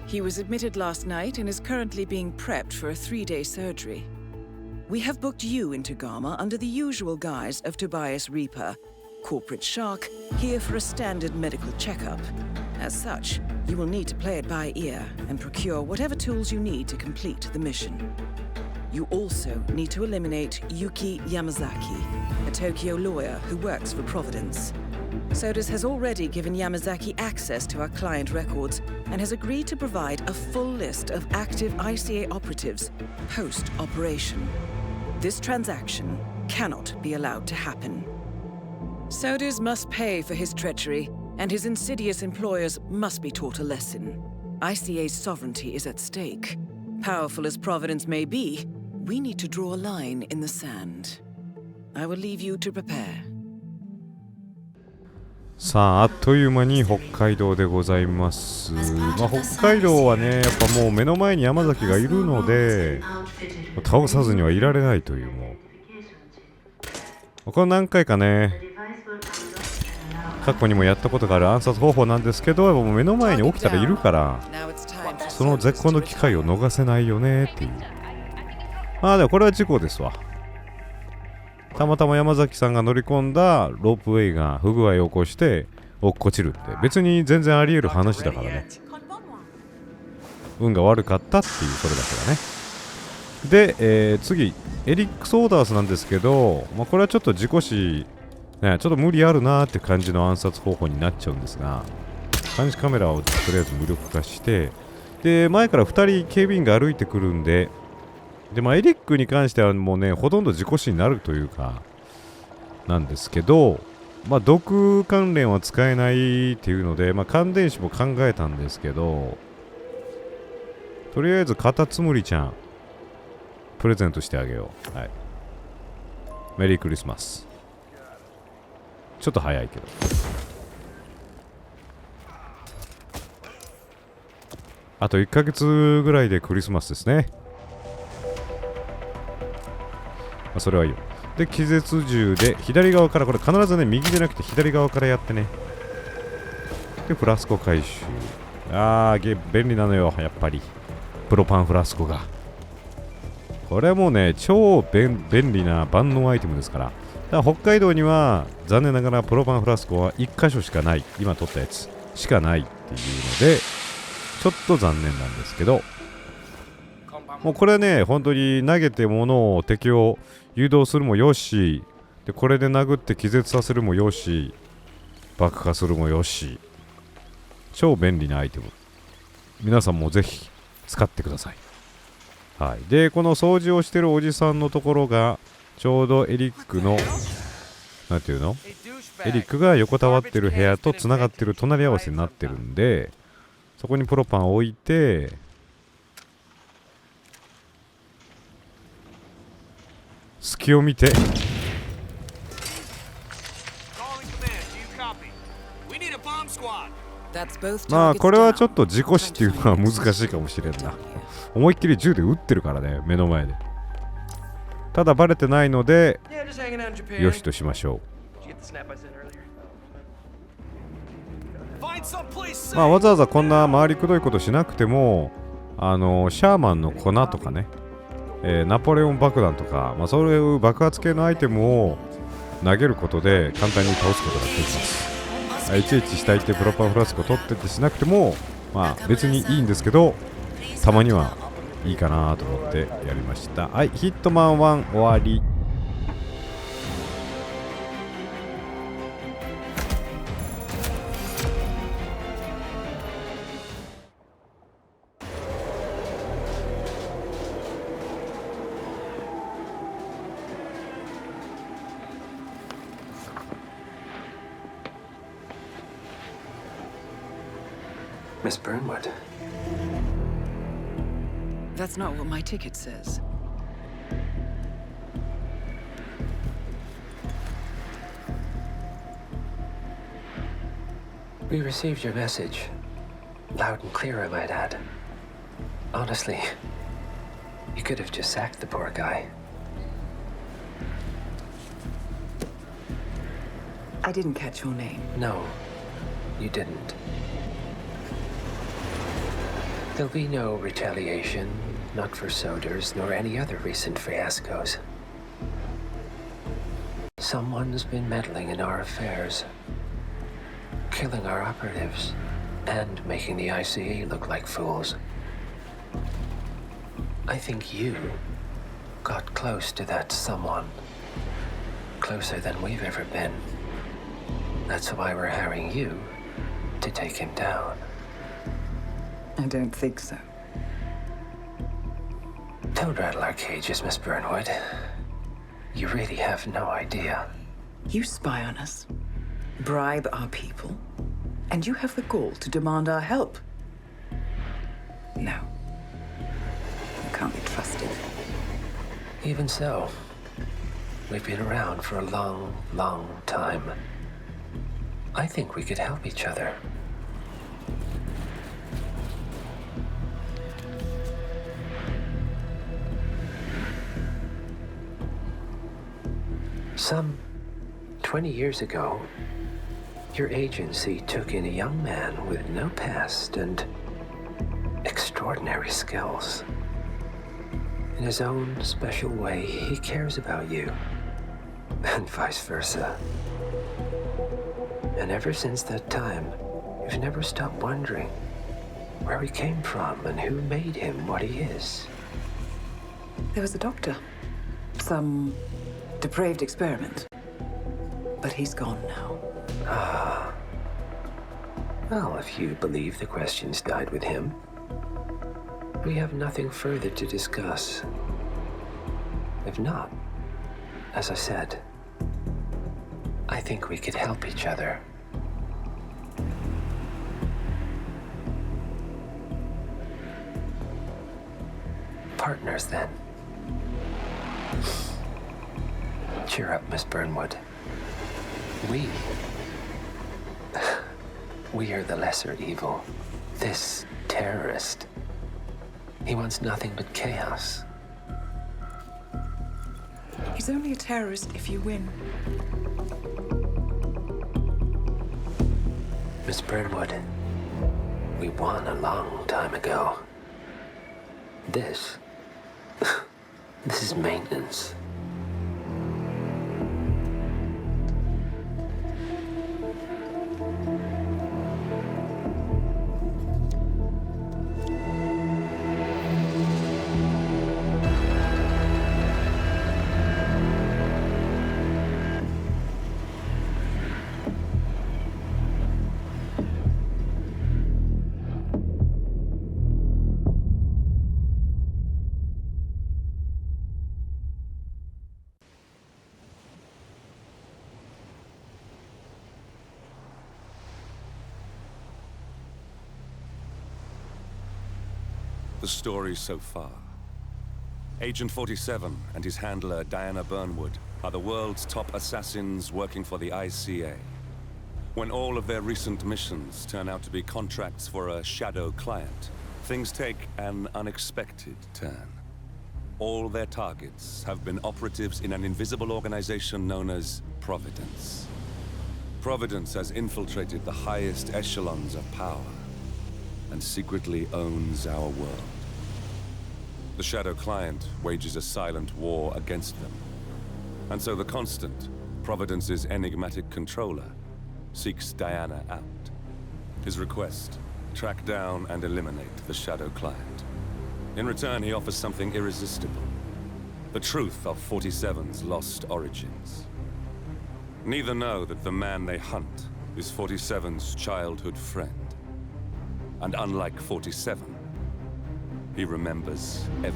He was admitted last night and is currently being prepped for a 3-day surgery. We have booked you into Gama under the usual guise of Tobias Reaper, corporate shark, here for a standard medical checkup. As such, you will need to play it by ear and procure whatever tools you need to complete the mission. You also need to eliminate Yuki Yamazaki, a Tokyo lawyer who works for Providence. Sodas has already given Yamazaki access to our client records and has agreed to provide a full list of active ICA operatives post-operation. This transaction cannot be allowed to happen. Sodas must pay for his treachery, and his insidious employers must be taught a lesson. ICA's sovereignty is at stake. Powerful as Providence may be, we need to draw a line in the sand. I will leave you to prepare. さあ、あっという間に北海道でございます。北海道はね、やっぱもう目の前に山崎がいるので、倒さずにはいられないという、もう。これ何回かね、過去にもやったことがある暗殺方法なんですけど、もう目の前に起きたらいるから、その絶好の機会を逃せないよねっていう。でもこれは事故ですわ。たまたま山崎さんが乗り込んだロープウェイが不具合を起こして落っこちるって別に全然あり得る話だからね。運が悪かったっていうそれだけだね。で、次エリック・ソーダースなんですけど、これはちょっと事故死、ね、ちょっと無理あるなーって感じの暗殺方法になっちゃうんですが、監視カメラをとりあえず無力化して、で前から2人警備員が歩いてくるんで、エリックに関してはもうね、ほとんど事故死になるというかなんですけど、毒関連は使えないっていうので、感電死も考えたんですけど、とりあえずカタツムリちゃんプレゼントしてあげよう。はい、メリークリスマス。ちょっと早いけど、あと1ヶ月ぐらいでクリスマスですね。それはいいよ。で、気絶銃で左側から、これ必ずね、右じゃなくて左側からやってね。で、フラスコ回収。便利なのよ、やっぱり。プロパンフラスコが。これはもうね、超便利な万能アイテムですから。だから北海道には、残念ながらプロパンフラスコは1箇所しかない。今取ったやつしかないっていうので、ちょっと残念なんですけど、もうこれはね、本当に投げて物を敵を誘導するもよし、でこれで殴って気絶させるもよし、爆破するもよし、超便利なアイテム。皆さんもぜひ使ってください。はい。で、この掃除をしてるおじさんのところが、ちょうどエリックの、なんていうの？エリックが横たわってる部屋とつながってる隣り合わせになってるんで、そこにプロパンを置いて、隙を見てまあこれはちょっと事故死っていうのは難しいかもしれんな。思いっきり銃で撃ってるからね、目の前で。ただバレてないのでよしとしましょう。まあわざわざこんな回りくどいことしなくても、シャーマンの粉とかね、ナポレオン爆弾とか、まあ、そういう爆発系のアイテムを投げることで簡単に倒すことができます。いちいち下行ってプロパンフラスコを取ってってしなくても、まあ別にいいんですけど、たまにはいいかなと思ってやりました。はい、ヒットマン1終わり。Miss Burnwood. That's not what my ticket says. We received your message. Loud and clear, I might add. Honestly, you could have just sacked the poor guy. I didn't catch your name. No, you didn't. There'll be no retaliation, not for Soders, nor any other recent fiascos. Someone's been meddling in our affairs, killing our operatives, and making the ICE look like fools. I think you got close to that someone. Closer than we've ever been. That's why we're hiring you to take him down. I don't think so. Don't rattle our cages, Miss Burnwood. You really have no idea. You spy on us, bribe our people, and you have the gall to demand our help. No. You can't be trusted. Even so, we've been around for a long, long time. I think we could help each other. Some 20 years ago, your agency took in a young man with no past and extraordinary skills. In his own special way, he cares about you, and vice versa. And ever since that time, you've never stopped wondering where he came from and who made him what he is. There was a doctor. Some depraved experiment. But he's gone now. Ah. Well, if you believe the questions died with him, we have nothing further to discuss. If not, as I said, I think we could help each other. Partners, then. Cheer up, Miss Burnwood. We are the lesser evil. This terrorist. He wants nothing but chaos. He's only a terrorist if you win. Miss Burnwood, we won a long time ago. This is maintenance. the story so far. Agent 47 and his handler Diana Burnwood are the world's top assassins working for the ICA. When all of their recent missions turn out to be contracts for a shadow client, things take an unexpected turn. All their targets have been operatives in an invisible organization known as Providence. Providence has infiltrated the highest echelons of power and secretly owns our world. The shadow client wages a silent war against them. And so the Constant, Providence's enigmatic controller, seeks Diana out. His request, track down and eliminate the shadow client. In return, he offers something irresistible. The truth of 47's lost origins. Neither know that the man they hunt is 47's childhood friend. And unlike 47, he remembers everything.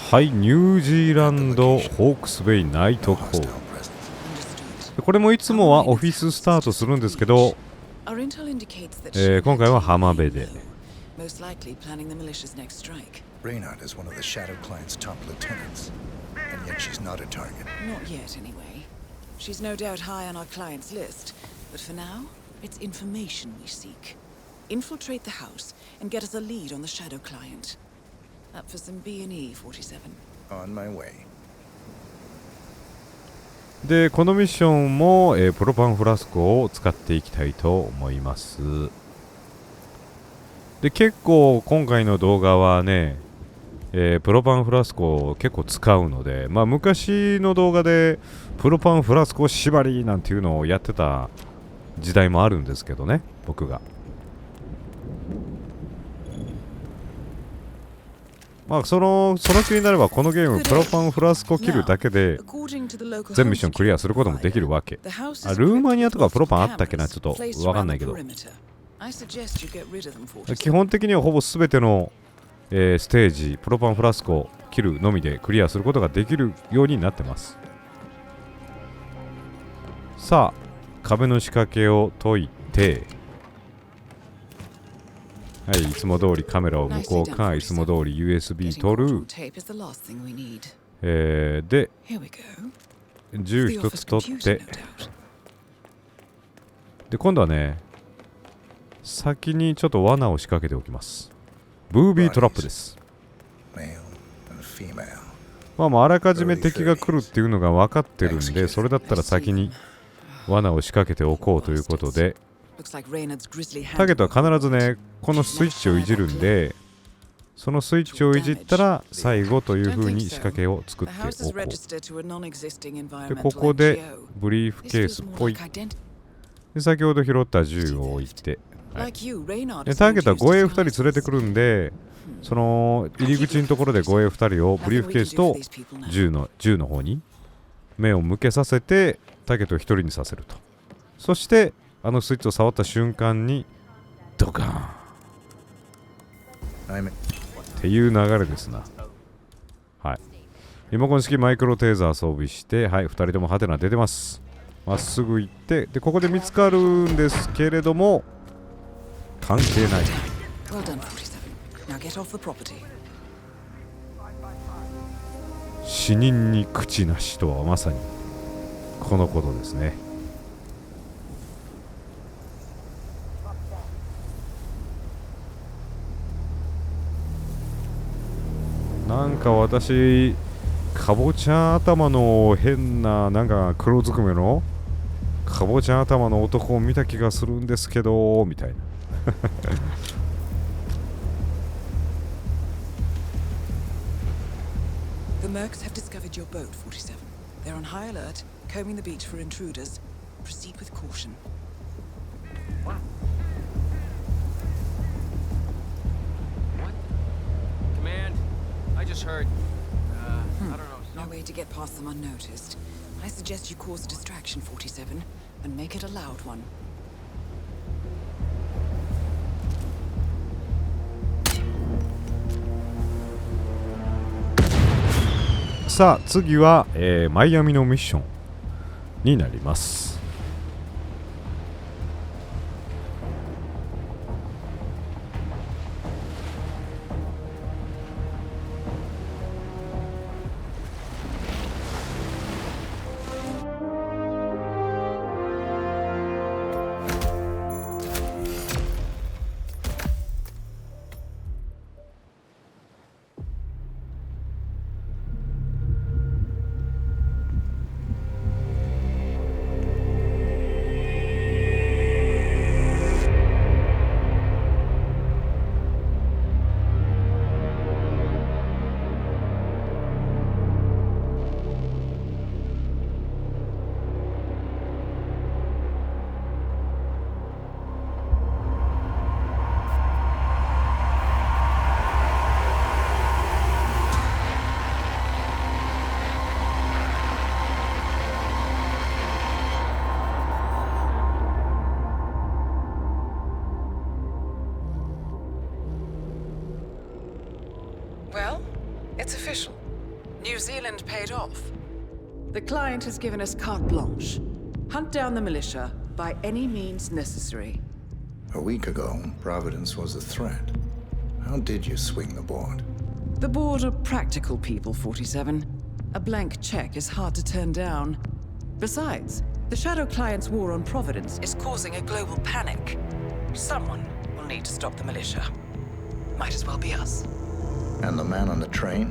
はい、ニュージーランドホークスベイナイトコール。これもいつもはオフィススタートするんですけど、今回は浜辺で。Reynard is one of the Shadow Client's top lieutenants, and yet she's not a target. Not yet, anyway. She's no doubt high on our client's list, but for now, it's information we seek. Infiltrate the house and get us a lead on the Shadow Client. Up for some B&E, 47. On my way. で、このミッションも、プロパンフラスコを使っていきたいと思います。で、結構今回の動画はね、プロパンフラスコを結構使うので、まあ昔の動画でプロパンフラスコ縛りなんていうのをやってた時代もあるんですけどね、僕が。まあその気になればこのゲームプロパンフラスコ切るだけで全ミッションクリアすることもできるわけ。ルーマニアとかプロパンあったっけな、ちょっとわかんないけど、基本的にはほぼ全ての、ステージプロパンフラスコ切るのみでクリアすることができるようになってます。さあ壁の仕掛けを解いて、はい、いつも通りカメラを向こうか、いつも通り USB 取る。で、銃一つ取って、で、今度はね、先にちょっと罠を仕掛けておきます。ブービートラップです。まあ、あらかじめ敵が来るっていうのが分かってるんで、それだったら先に罠を仕掛けておこうということで、ターゲットは必ずね、このスイッチをいじるんで、そのスイッチをいじったら最後という風に仕掛けを作っておこう。で、ここでブリーフケースっぽい。で、先ほど拾った銃を置いて、はい、でターゲットは護衛2人連れてくるんで、その入り口のところで護衛2人をブリーフケースと銃の方に目を向けさせて、ターゲットを1人にさせると。そしてあのスイッチを触った瞬間にドカーンっていう流れですな。はい。リモコン式マイクロテーザー装備して、はい、2人ともハテナ出てます。まっすぐ行って、で、ここで見つかるんですけれども、関係ない。死人に口なしとはまさにこのことですね。なんか私、かぼちゃ頭の変な、なんか黒ずくめのかぼちゃ頭の男を見た気がするんですけど、みたいな。The Mercs have discovered your boat, 47. They're on high alert, combing the beach for intruders. Proceed with caution. Command, I just heard. I don't know. No way to get past them unnoticed. I suggest you cause a distraction, 47, and make it a loud one. さあ次は、マイアミのミッションになります。Well, it's official. New Zealand paid off. The client has given us carte blanche. Hunt down the militia by any means necessary. A week ago, Providence was a threat. How did you swing the board? The board are practical people, 47. A blank check is hard to turn down. Besides, the Shadow Client's war on Providence is causing a global panic. Someone will need to stop the militia. Might as well be us. And the man on the train?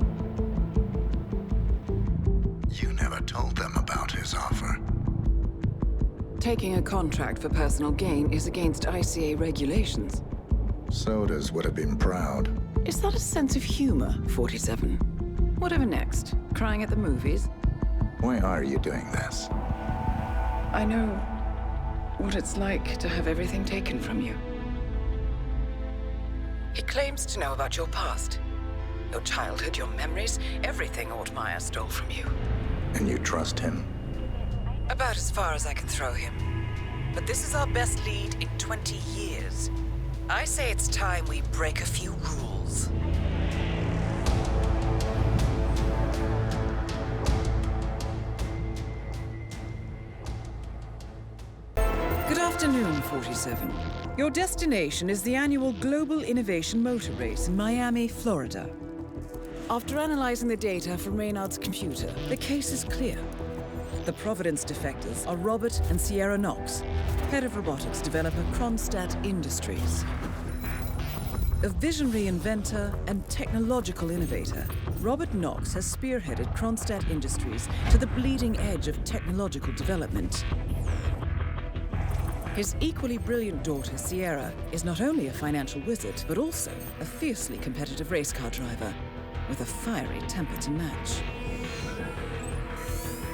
You never told them about his offer. Taking a contract for personal gain is against ICA regulations. Sodas would have been proud. Is that a sense of humor, 47? Whatever next? Crying at the movies? Why are you doing this? I know what it's like to have everything taken from you. He claims to know about your past. Your childhood, your memories, everything Altmaier stole from you. And you trust him? About as far as I can throw him. But this is our best lead in 20 years. I say it's time we break a few rules. Good afternoon, 47. Your destination is the annual Global Innovation Motor Race in Miami, Florida. After analyzing the data from Reynard's computer, the case is clear. The Providence defectors are Robert and Sierra Knox, head of robotics developer Kronstadt Industries. A visionary inventor and technological innovator, Robert Knox has spearheaded Kronstadt Industries to the bleeding edge of technological development. His equally brilliant daughter, Sierra, is not only a financial wizard, but also a fiercely competitive race car driver, with a fiery temper to match.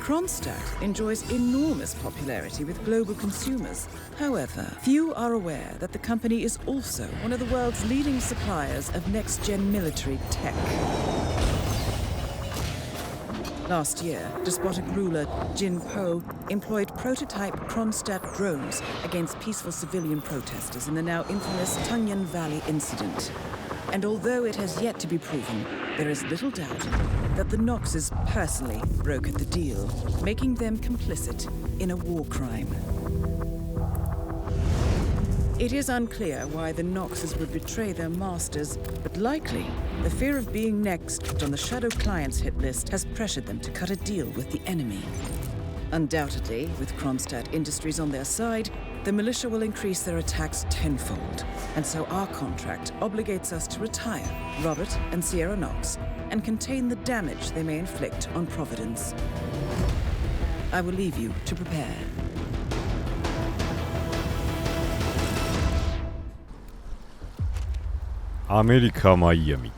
Kronstadt enjoys enormous popularity with global consumers. However, few are aware that the company is also one of the world's leading suppliers of next-gen military tech. Last year, despotic ruler Jin Po employed prototype Kronstadt drones against peaceful civilian protesters in the now infamous Tungan Valley incident. And although it has yet to be proven, there is little doubt that the Knoxes personally brokered the deal, making them complicit in a war crime. It is unclear why the Knoxes would betray their masters, but likely the fear of being next on the Shadow Client's hit list has pressured them to cut a deal with the enemy. Undoubtedly, with Kronstadt Industries on their side, the militia will increase their attacks tenfold, and so our contract obligates us to retire Robert and Sierra Knox and contain the damage they may inflict on Providence. I will leave you to prepare. America, Miami.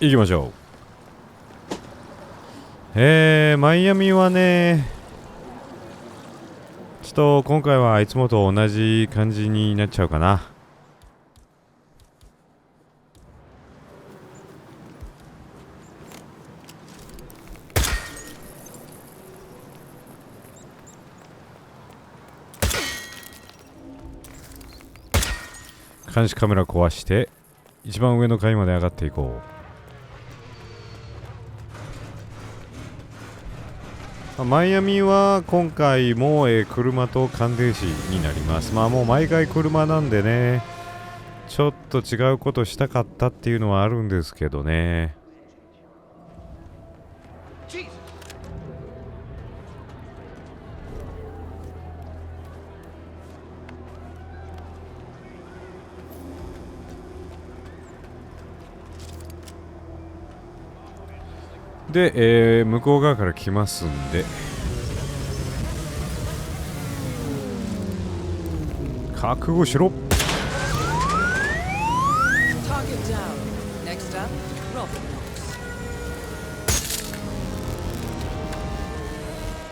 行きましょう。マイアミはね、ちっと今回はいつもと同じ感じになっちゃうかな。監視カメラ壊して一番上の階まで上がっていこう。マイアミは今回も、車と感電死になります。まあもう毎回車なんでね、ちょっと違うことしたかったっていうのはあるんですけどね。で、向こう側から来ますんで、覚悟しろ。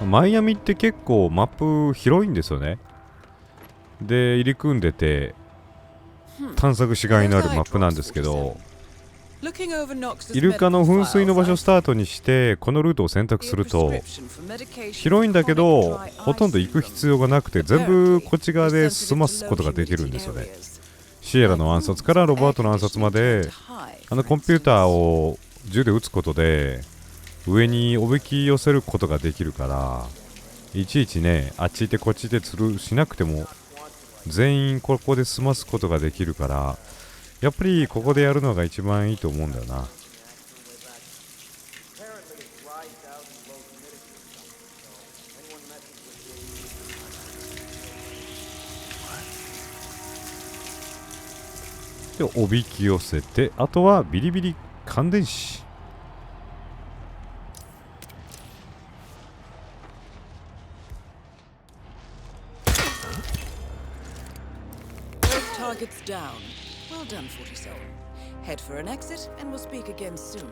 マイアミって結構マップ広いんですよね。で、入り組んでて探索しがいのあるマップなんですけど、イルカの噴水の場所をスタートにしてこのルートを選択すると広いんだけどほとんど行く必要がなくて全部こっち側で済ますことができるんですよね。シエラの暗殺からロバートの暗殺までコンピューターを銃で撃つことで上におびき寄せることができるから、いちいちねあっち行ってこっち行ってつるしなくても全員ここで済ますことができるから、やっぱりここでやるのが一番いいと思うんだよな。でおびき寄せて、あとはビリビリ感電死。Targets down. Well done, 47. Head for an exit, and we'll speak again soon.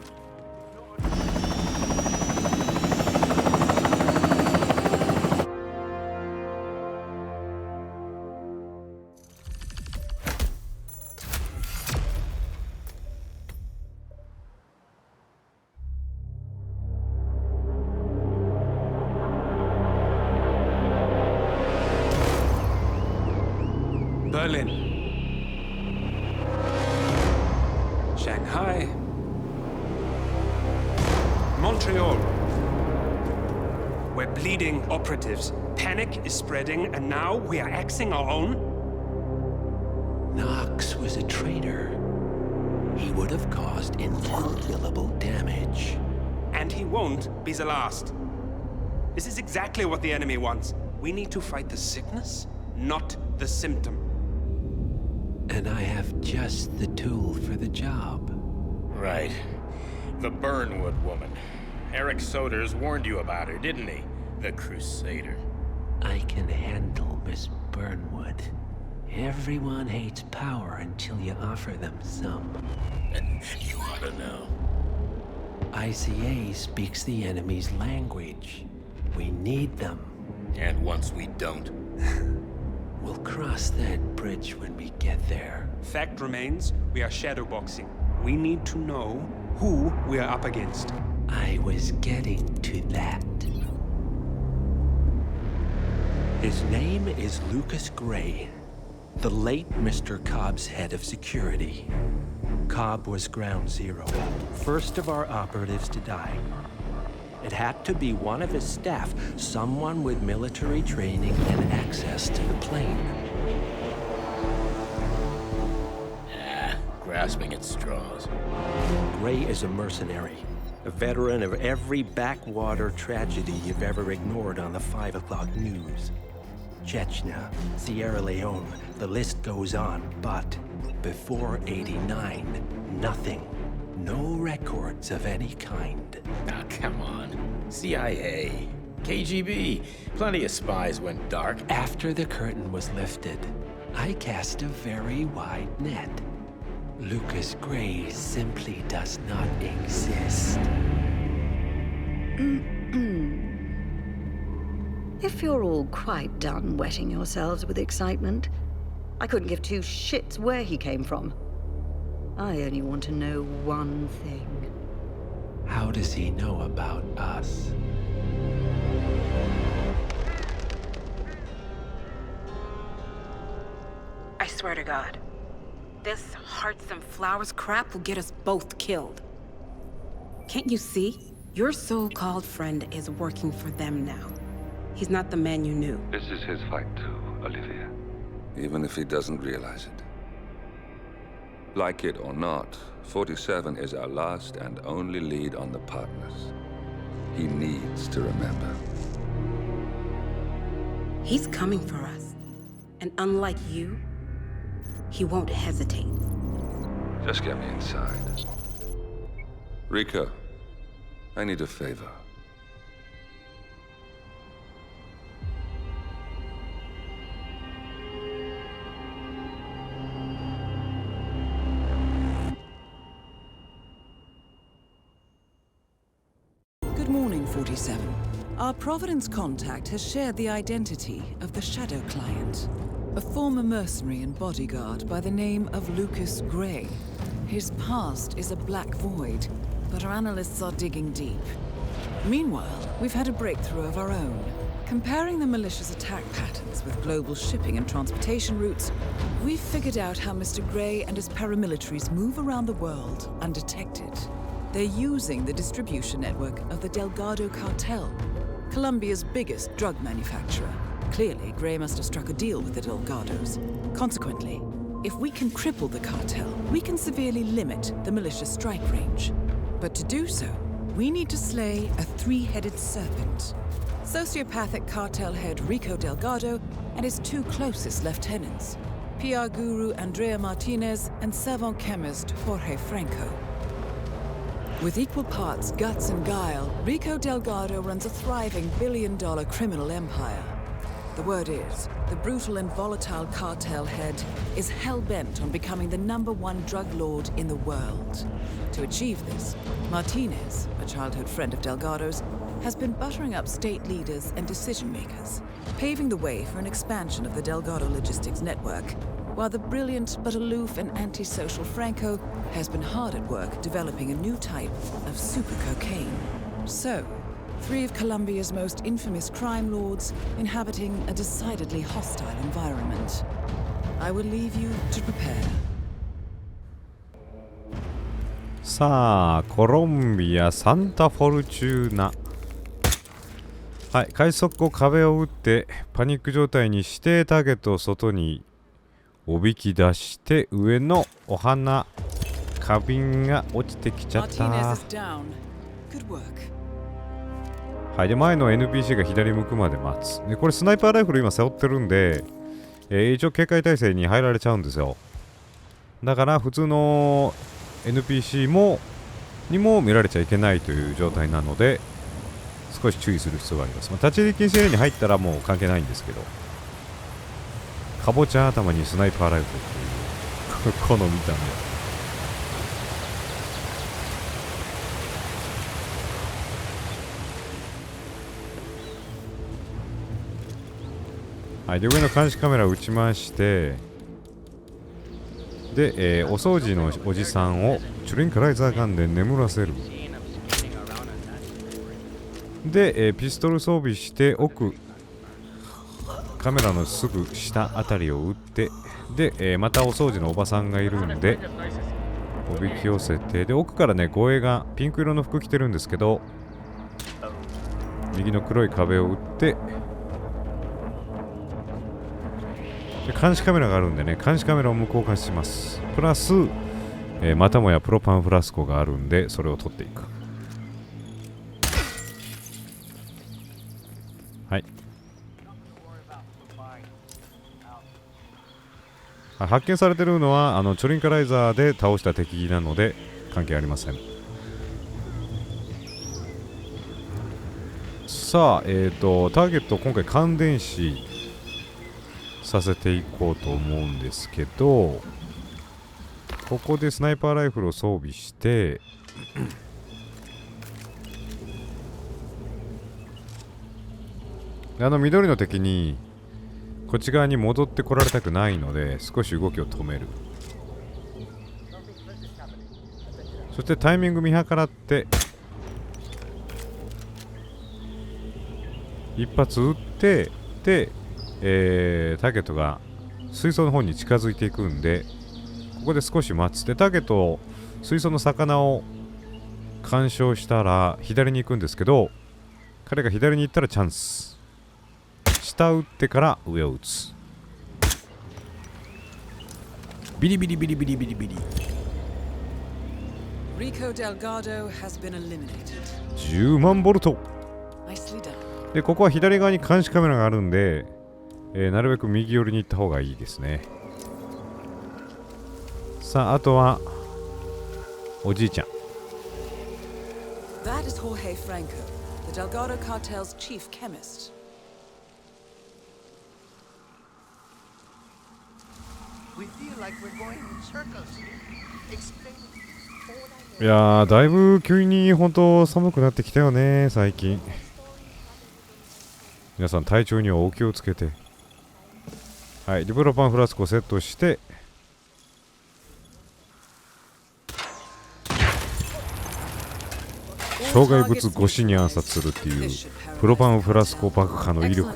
Berlin. Shanghai. Montreal. We're bleeding operatives. Panic is spreading, and now we are axing our own? Knox was a traitor. He would have caused incalculable damage. And he won't be the last. This is exactly what the enemy wants. We need to fight the sickness, not the symptom. And I have just the tool for the job. Right. The Burnwood woman. Eric Soders warned you about her, didn't he? The Crusader. I can handle Miss Burnwood. Everyone hates power until you offer them some. You ought to know. ICA speaks the enemy's language. We need them. And once we don't... We'll cross that bridge when we get there. Fact remains, we are shadowboxing. We need to know who we are up against. I was getting to that. His name is Lucas Gray, the late Mr. Cobb's head of security. Cobb was ground zero, first of our operatives to die. It had to be one of his staff, someone with military training and access to the plane. Grasping at straws. Gray is a mercenary, a veteran of every backwater tragedy you've ever ignored on the 5 o'clock news. Chechnya, Sierra Leone, the list goes on, but before '89, nothing. No records of any kind. Now, come on. CIA, KGB, plenty of spies went dark. After the curtain was lifted, I cast a very wide net. Lucas Gray simply does not exist. If if you're all quite done wetting yourselves with excitement, I couldn't give two shits where he came from. I only want to know one thing. How does he know about us? I swear to God, this hearts and flowers crap will get us both killed. Can't you see? Your so-called friend is working for them now. He's not the man you knew. This is his fight too, Olivia. Even if he doesn't realize it. Like it or not, 47 is our last and only lead on the partners. He needs to remember. He's coming for us. And unlike you, he won't hesitate. Just get me inside. Rico, I need a favor. Good morning, 47. Our Providence contact has shared the identity of the Shadow Client, a former mercenary and bodyguard by the name of Lucas Gray. His past is a black void, but our analysts are digging deep. Meanwhile, we've had a breakthrough of our own. Comparing the malicious attack patterns with global shipping and transportation routes, we've figured out how Mr. Gray and his paramilitaries move around the world undetected. They're using the distribution network of the Delgado Cartel, Colombia's biggest drug manufacturer. Clearly, Gray must have struck a deal with the Delgados. Consequently, if we can cripple the cartel, we can severely limit the militia's strike range. But to do so, we need to slay a three-headed serpent. Sociopathic cartel head Rico Delgado and his two closest lieutenants, PR guru Andrea Martinez and savant chemist Jorge Franco. With equal parts guts and guile, Rico Delgado runs a thriving billion-dollar criminal empire. The word is, the brutal and volatile cartel head is hell-bent on becoming the #1 drug lord in the world. To achieve this, Martinez, a childhood friend of Delgado's, has been buttering up state leaders and decision-makers, paving the way for an expansion of the Delgado logistics network, while the brilliant but aloof and antisocial Franco has been hard at work developing a new type of super cocaine. So, three of Colombia's most infamous crime lords inhabiting a decidedly hostile environment. I will leave you to prepare. さあ、コロンビアサンタフォルチューナ。はい、快速後壁を打ってパニック状態にしてターゲットを外におびき出して上のお花花瓶が落ちてきちゃった。はい、で前の NPC が左向くまで待つ。でこれスナイパーライフル今背負ってるんで、一応警戒態勢に入られちゃうんですよ。だから普通の NPC にも見られちゃいけないという状態なので少し注意する必要があります。立ち入り禁止エリアに入ったらもう関係ないんですけど、かぼちゃ頭にスナイパーライフルというこの見た目。はい、で上の監視カメラを打ちまして、で、お掃除のおじさんをチュリンカライザーガンで眠らせる。で、ピストル装備して奥カメラのすぐ下あたりを撃って、で、またお掃除のおばさんがいるんでおびき寄せて、で奥からね護衛がピンク色の服着てるんですけど、右の黒い壁を撃ってで監視カメラがあるんでね、監視カメラを無効化します。プラス、またもやプロパンフラスコがあるんでそれを取っていく。はい、発見されているのはチョリンカライザーで倒した敵なので関係ありません。さあ、ターゲットを今回感電死させていこうと思うんですけど、ここでスナイパーライフルを装備して緑の敵にこっち側に戻ってこられたくないので少し動きを止める。そしてタイミング見計らって一発撃ってで、ターゲットが水槽の方に近づいていくんでここで少し待つ。でターゲットを水槽の魚を干渉したら左に行くんですけど、彼が左に行ったらチャンス。下打ってから上を打つ。ビリビリビリビリビリビリ。10万ボルト。でここは左側に監視カメラがあるんで、なるべく右寄りに行った方がいいですね。さああとはおじいちゃん。That is Jorge Franco, the Delgado cartel's chief chemist. We feel like we're going in circles. Explain. いやーだいぶ急に本当寒くなってきたよね最近。皆さん体調にはお気をつけて。はい、リブロパンフラスコをセットして障害物越しに暗殺するっていうプロパンフラスコ爆破の威力。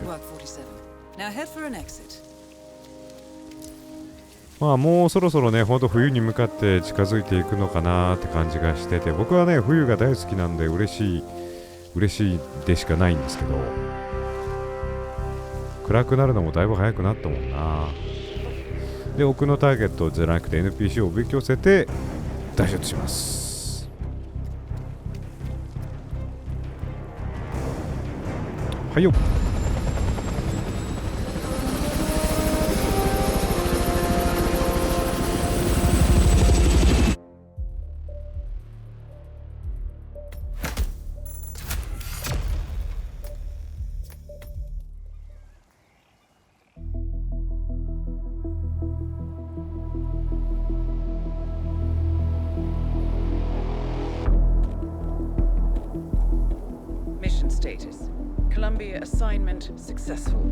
まあもうそろそろねほんと冬に向かって近づいていくのかなって感じがしてて、僕はね冬が大好きなんで嬉しいでしかないんですけど、暗くなるのもだいぶ早くなったもんな。で奥のターゲットじゃなくて NPC をおびき寄せて脱出します。はいよ。Status. Columbia assignment successful.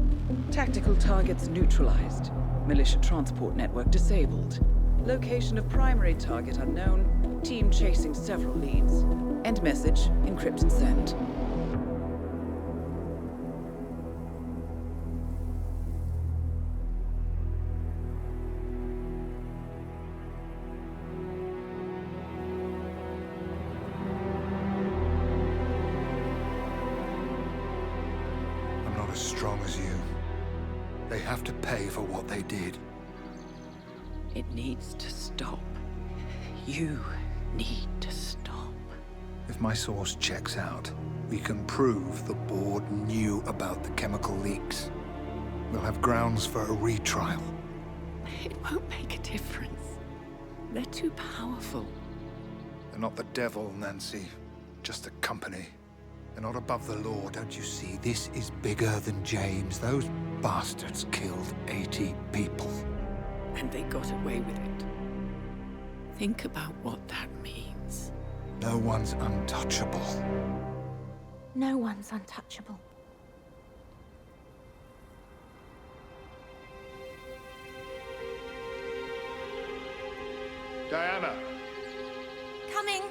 Tactical targets neutralized. Militia transport network disabled. Location of primary target unknown. Team chasing several leads. End message, encrypt and send. As strong as you. They have to pay for what they did. It needs to stop. You need to stop. If my source checks out, we can prove the board knew about the chemical leaks. We'll have grounds for a retrial. It won't make a difference. They're too powerful. They're not the devil, Nancy. Just a company. They're not above the law, don't you see? This is bigger than James. Those bastards killed 80 people. And they got away with it. Think about what that means. No one's untouchable. No one's untouchable. Diana! Coming!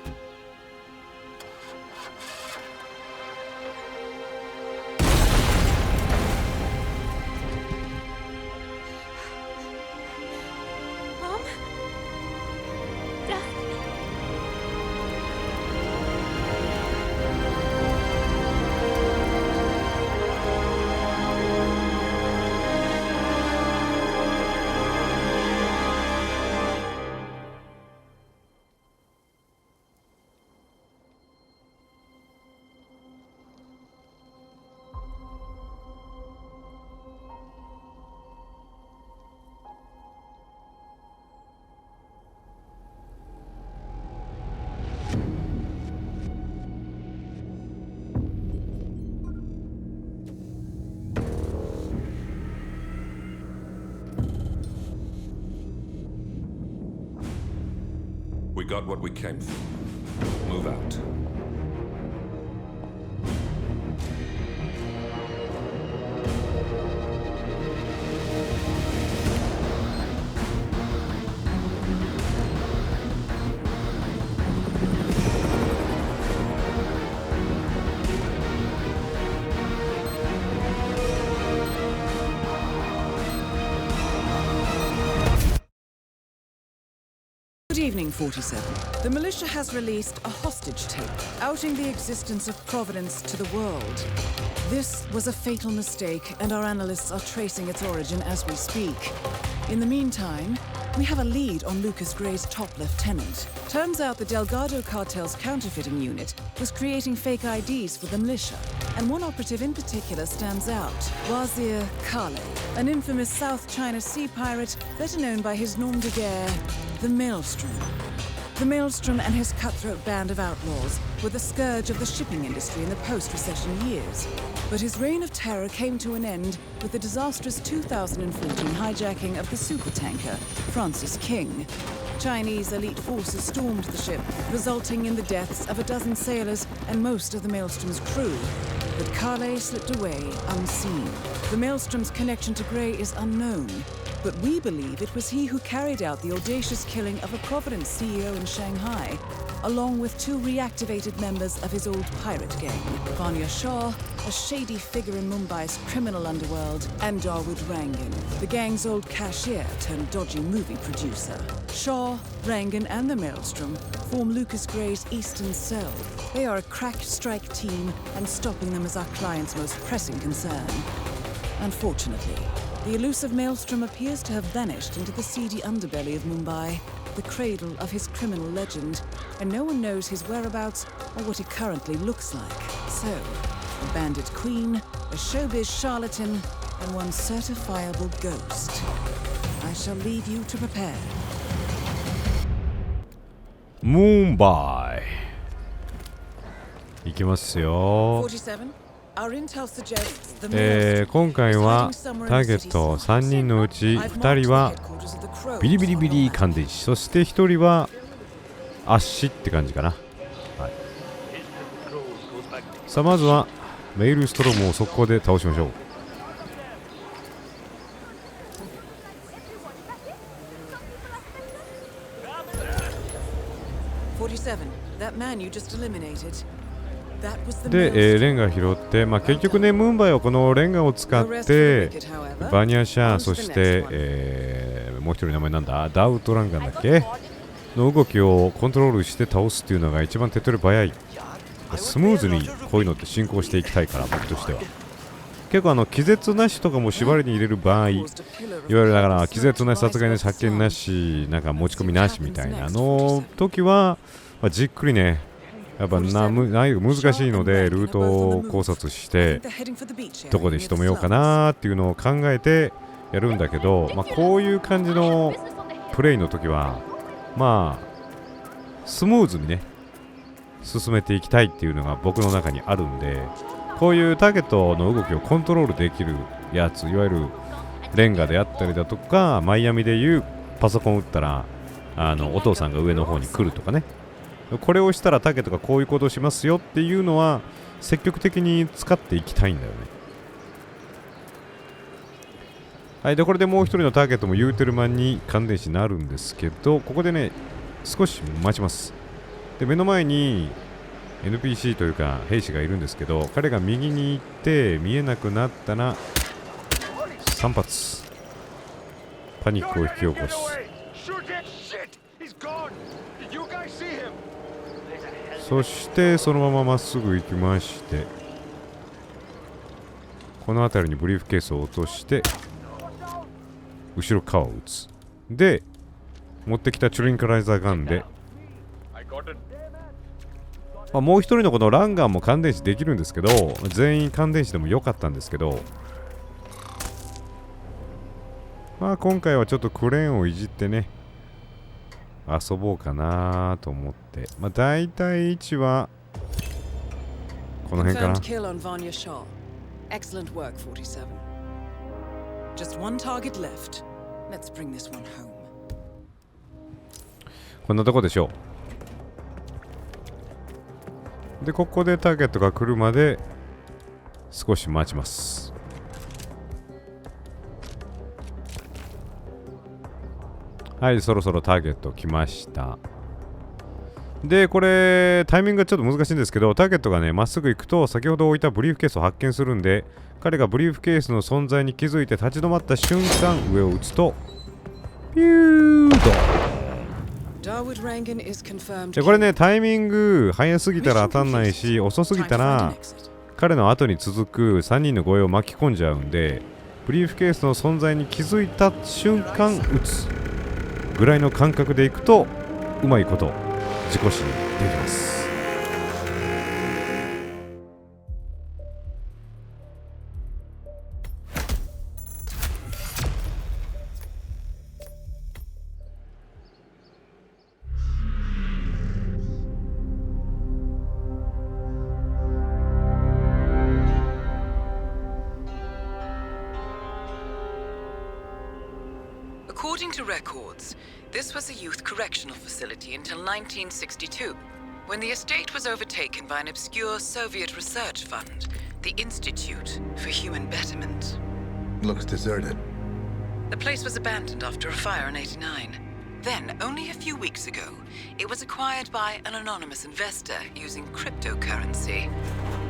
We got what we came for. Move out. evening, 47. The militia has released a hostage tape, outing the existence of Providence to the world. This was a fatal mistake, and our analysts are tracing its origin as we speak. In the meantime, we have a lead on Lucas Gray's top lieutenant. Turns out the Delgado cartel's counterfeiting unit was creating fake IDs for the militia, and one operative in particular stands out, Wazir Kale, an infamous South China Sea pirate better known by his nom de guerre, the Maelstrom. The Maelstrom and his cutthroat band of outlaws were the scourge of the shipping industry in the post-recession years. But his reign of terror came to an end with the disastrous 2014 hijacking of the supertanker Francis King. Chinese elite forces stormed the ship, resulting in the deaths of a dozen sailors and most of the Maelstrom's crew. But Kale slipped away unseen. The Maelstrom's connection to Gray is unknown, but we believe it was he who carried out the audacious killing of a Providence CEO in Shanghai, along with two reactivated members of his old pirate gang, Vanya Shah, a shady figure in Mumbai's criminal underworld, and Dawood Rangan, the gang's old cashier turned dodgy movie producer. Shah, Rangan, and the Maelstrom form Lucas Gray's Eastern Cell. They are a crack strike team, and stopping them is our client's most pressing concern. Unfortunately, the elusive Maelstrom appears to have vanished into the seedy underbelly of Mumbai, the cradle of his criminal legend, and no one knows his whereabouts or what he currently looks like. So, a bandit queen, a showbiz charlatan, and one certifiable ghost. I shall leave you to prepare. Mumbai 行きますよ。今回はターゲット3人のうち2人はビリビリビリ感電子、そして1人は足って感じかな。はい、さあまずはメイルストロムを速攻で倒しましょう。で、レンガ拾って、結局ね、ムンバイはこのレンガを使ってバニャシャー、そして、もう一人名前なんだ、ダウトランガンだっけの動きをコントロールして倒すっていうのが一番手っ取り早い。スムーズにこういうのって進行していきたいから、僕としては結構気絶なしとかも縛りに入れる場合、いわゆるだから気絶なし、殺害なし、発見なし、なんか持ち込みなしみたいな時は、じっくりね、やっぱ難しいのでルートを考察してどこで仕留めようかなっていうのを考えてやるんだけど、こういう感じのプレイの時はスムーズにね進めていきたいっていうのが僕の中にあるんで、こういうターゲットの動きをコントロールできるやつ、いわゆるレンガであったりだとか、マイアミでいうパソコン打ったらお父さんが上の方に来るとかね、これをしたらターゲットがこういうことをしますよっていうのは積極的に使っていきたいんだよね。はい、でこれでもう一人のターゲットもユーテルマンに感電死になるんですけど、ここでね少し待ちます。で目の前に NPC というか兵士がいるんですけど、彼が右に行って見えなくなったら3発パニックを引き起こし、そしてそのまままっすぐ行きまして、この辺りにブリーフケースを落として後ろ側を撃つ。で持ってきたチュリンカライザーガンで、もう一人のこのランガンも感電死できるんですけど、全員感電死でもよかったんですけど、今回はちょっとクレーンをいじってね遊ぼうかなと思って、だいたい位置はこの辺かな。こんなとこでしょう。でここでターゲットが来るまで少し待ちます。はい、そろそろターゲット来ました。でこれタイミングがちょっと難しいんですけど、ターゲットがねまっすぐ行くと先ほど置いたブリーフケースを発見するんで、彼がブリーフケースの存在に気づいて立ち止まった瞬間上を撃つとピューと Harwood Rangan is confirmed. じゃあこれね、タイミング早すぎたら当たんないし、遅すぎたら彼の後に続く3人の護衛を巻き込んじゃうんで、ブリーフケースの存在に気づいた瞬間撃つぐらいの感覚でいくとうまいこと事故死にできます。According to records, this was a youth correctional facility until 1962, when the estate was overtaken by an obscure Soviet research fund, the Institute for Human Betterment. Looks deserted. The place was abandoned after a fire in '89. Then, only a few weeks ago, it was acquired by an anonymous investor using cryptocurrency.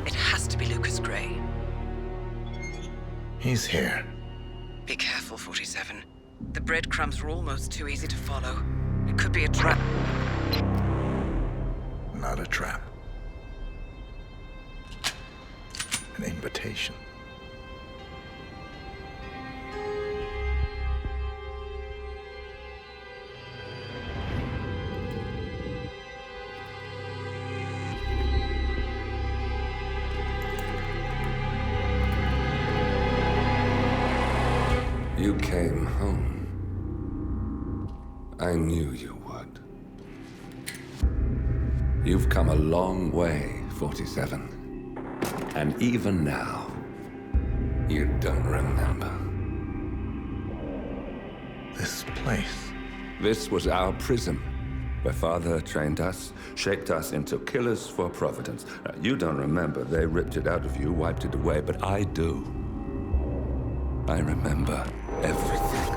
It has to be Lucas Gray. He's here. Be careful, 47. The breadcrumbs were almost too easy to follow. It could be a trap. Not a trap. An invitation. You came home. I knew you would. You've come a long way, 47. And even now, you don't remember. This place. This was our prison, where Father trained us, shaped us into killers for Providence. Now, you don't remember. They ripped it out of you, wiped it away, but I do. I remember everything.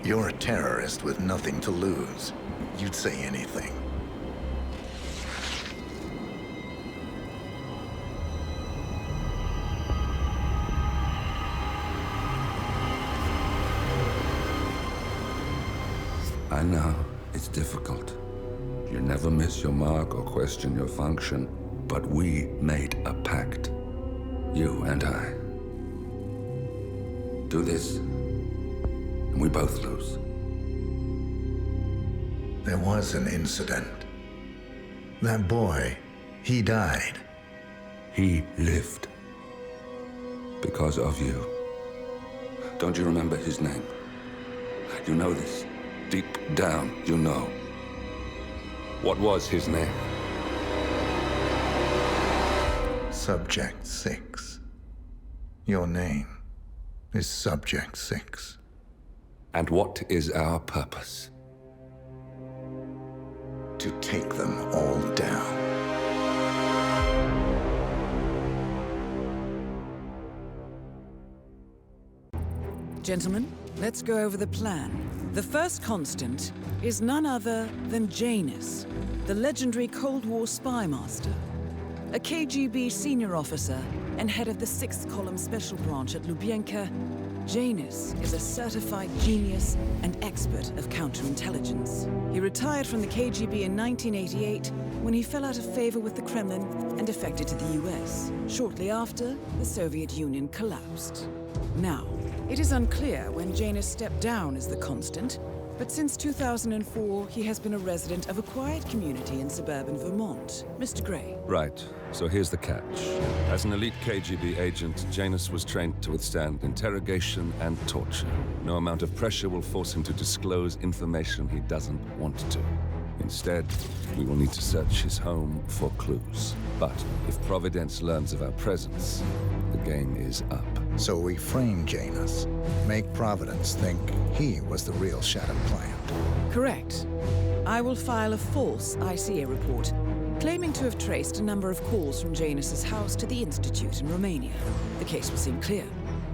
You're a terrorist with nothing to lose. You'd say anything. I know it's difficult. You never miss your mark or question your function, but we made a pact. You and I. Do this, and we both lose. There was an incident. That boy, he died. He lived. Because of you. Don't you remember his name? You know this. Deep down, you know. What was his name? Subject 6. Your name is Subject 6. And what is our purpose? To take them all down. Gentlemen, let's go over the plan. The first constant is none other than Janus, the legendary Cold War spy master, a KGB senior officer and head of the 6th Column Special Branch at Lubyanka. Janus is a certified genius and expert of counterintelligence. He retired from the KGB in 1988 when he fell out of favor with the Kremlin and defected to the US. Shortly after, the Soviet Union collapsed. Now, it is unclear when Janus stepped down as the constant, but since 2004, he has been a resident of a quiet community in suburban Vermont. Mr. Gray. Right. So here's the catch. As an elite KGB agent, Janus was trained to withstand interrogation and torture. No amount of pressure will force him to disclose information he doesn't want to. Instead, we will need to search his home for clues. But if Providence learns of our presence, the game is up. So we frame Janus, make Providence think he was the real Shattered Plant. Correct. I will file a false ICA report, claiming to have traced a number of calls from Janus's house to the Institute in Romania. The case will seem clear.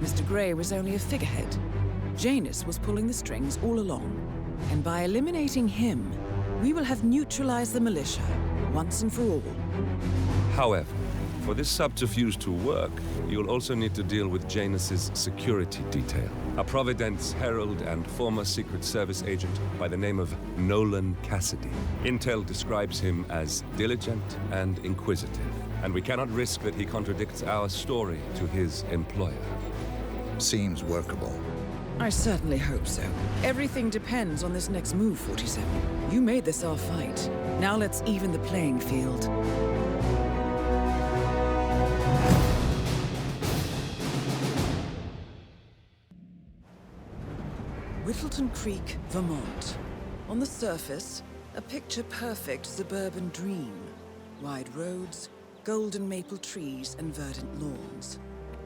Mr. Gray was only a figurehead. Janus was pulling the strings all along. And by eliminating him, we will have neutralized the militia once and for all. However, for this subterfuge to work, you'll also need to deal with Janus's security detail. A Providence herald and former Secret Service agent by the name of Nolan Cassidy. Intel describes him as diligent and inquisitive, and we cannot risk that he contradicts our story to his employer. Seems workable. I certainly hope so. Everything depends on this next move, 47. You made this our fight. Now let's even the playing field. Whittleton Creek, Vermont. On the surface, a picture-perfect suburban dream. Wide roads, golden maple trees, and verdant lawns.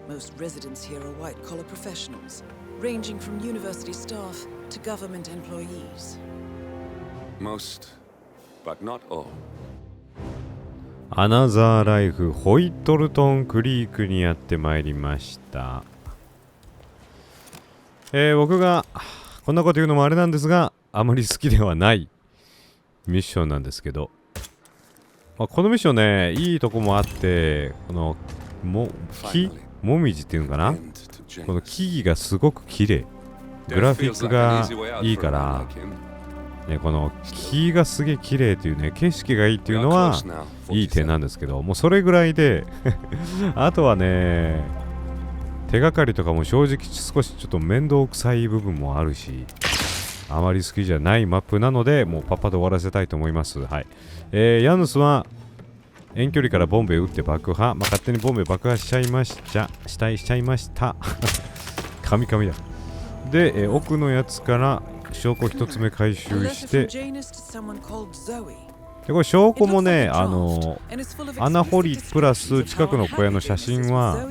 Most residents here are white-collar professionals, ranging from university staff to government employees. Most, but not all. アナザーライフホイットルトンクリークにやってまいりました。僕がこんなこと言うのもあれなんですが、あまり好きではないミッションなんですけど、このミッションね、いいとこもあって、このもみじっていうのかな、この木々がすごく綺麗、グラフィックがいいから、ね、この木がすげえ綺麗というね、景色がいいっていうのはいい点なんですけど、もうそれぐらいであとはね、手がかりとかも正直少しちょっと面倒くさい部分もあるし、あまり好きじゃないマップなので、もうパッパと終わらせたいと思います。はい。ヤヌスは遠距離からボンベ打って爆破、勝手にボンベ爆破しちゃいました。カミカミだ。で、奥のやつから証拠一つ目回収して、でこれ証拠もね、穴掘りプラス近くの小屋の写真は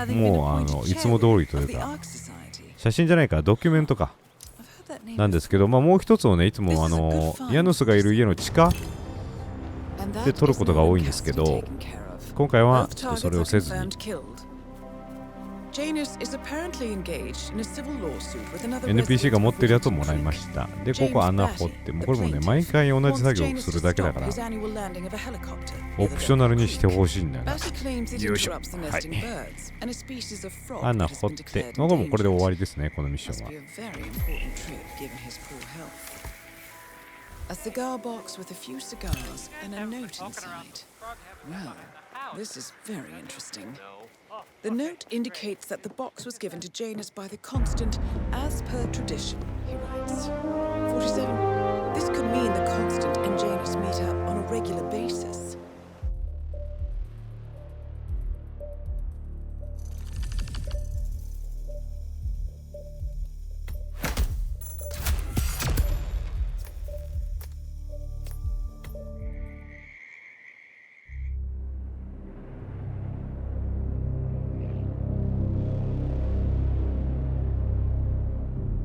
もういつも通りというか、写真じゃないか、ドキュメントかなんですけど、もう一つをね、いつもヤヌスがいる家の地下で撮ることが多いんですけど、今回はちょっとそれをせずに NPC が持ってるやつをもらいました。で、ここ穴掘って、もうこれもね、毎回同じ作業をするだけだから、オプショナルにしてほしいんだよな。よいしょ。はい。穴掘って、もうこれで終わりですね、このミッションは。A cigar box with a few cigars and a note inside. Well, this is very interesting. The note indicates that the box was given to Janus by the Constant as per tradition, he writes. 47. This could mean the Constant and Janus meet up on a regular basis.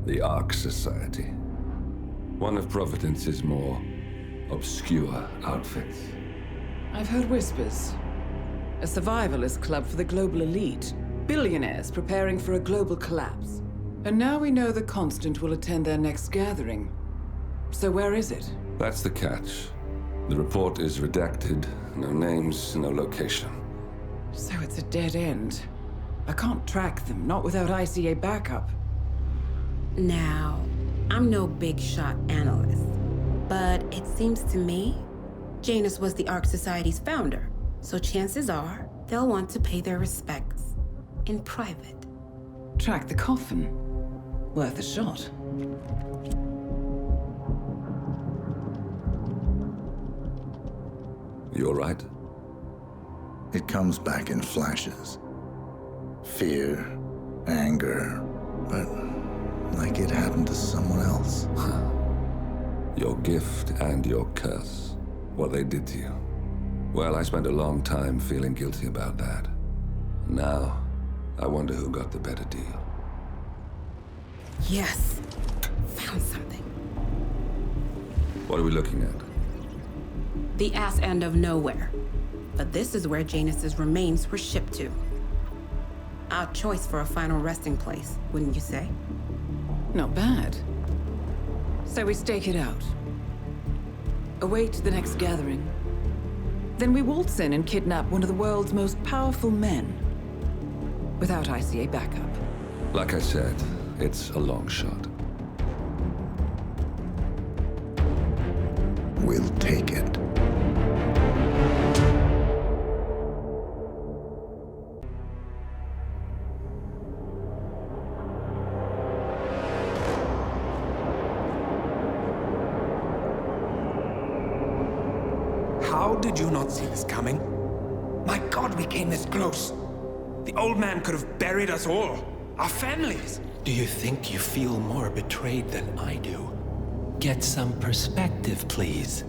The Ark Society. One of Providence's more obscure outfits. I've heard whispers. A survivalist club for the global elite. Billionaires preparing for a global collapse. And now we know the Constant will attend their next gathering. So where is it? That's the catch. The report is redacted. No names, no location. So it's a dead end. I can't track them, not without ICA backup. Now, I'm no big shot analyst, but it seems to me Janus was the Ark Society's founder, so chances are they'll want to pay their respects in private. Track the coffin. Worth a shot. You all right? It comes back in flashes. Fear, anger, but like it happened to someone else. Your gift and your curse. What they did to you. Well, I spent a long time feeling guilty about that. Now, I wonder who got the better deal. Yes. Found something. What are we looking at? The ass end of nowhere. But this is where Janus's remains were shipped to. Our choice for a final resting place, wouldn't you say? Not bad. So we stake it out. await the next gathering. Then we waltz in and kidnap one of the world's most powerful men. Without ICA backup. Like I said, it's a long shot. We'll take it. How did you not see this coming? My God, we came this close. The old man could have buried us all. Our families. Do you think you feel more betrayed than I do? Get some perspective, please.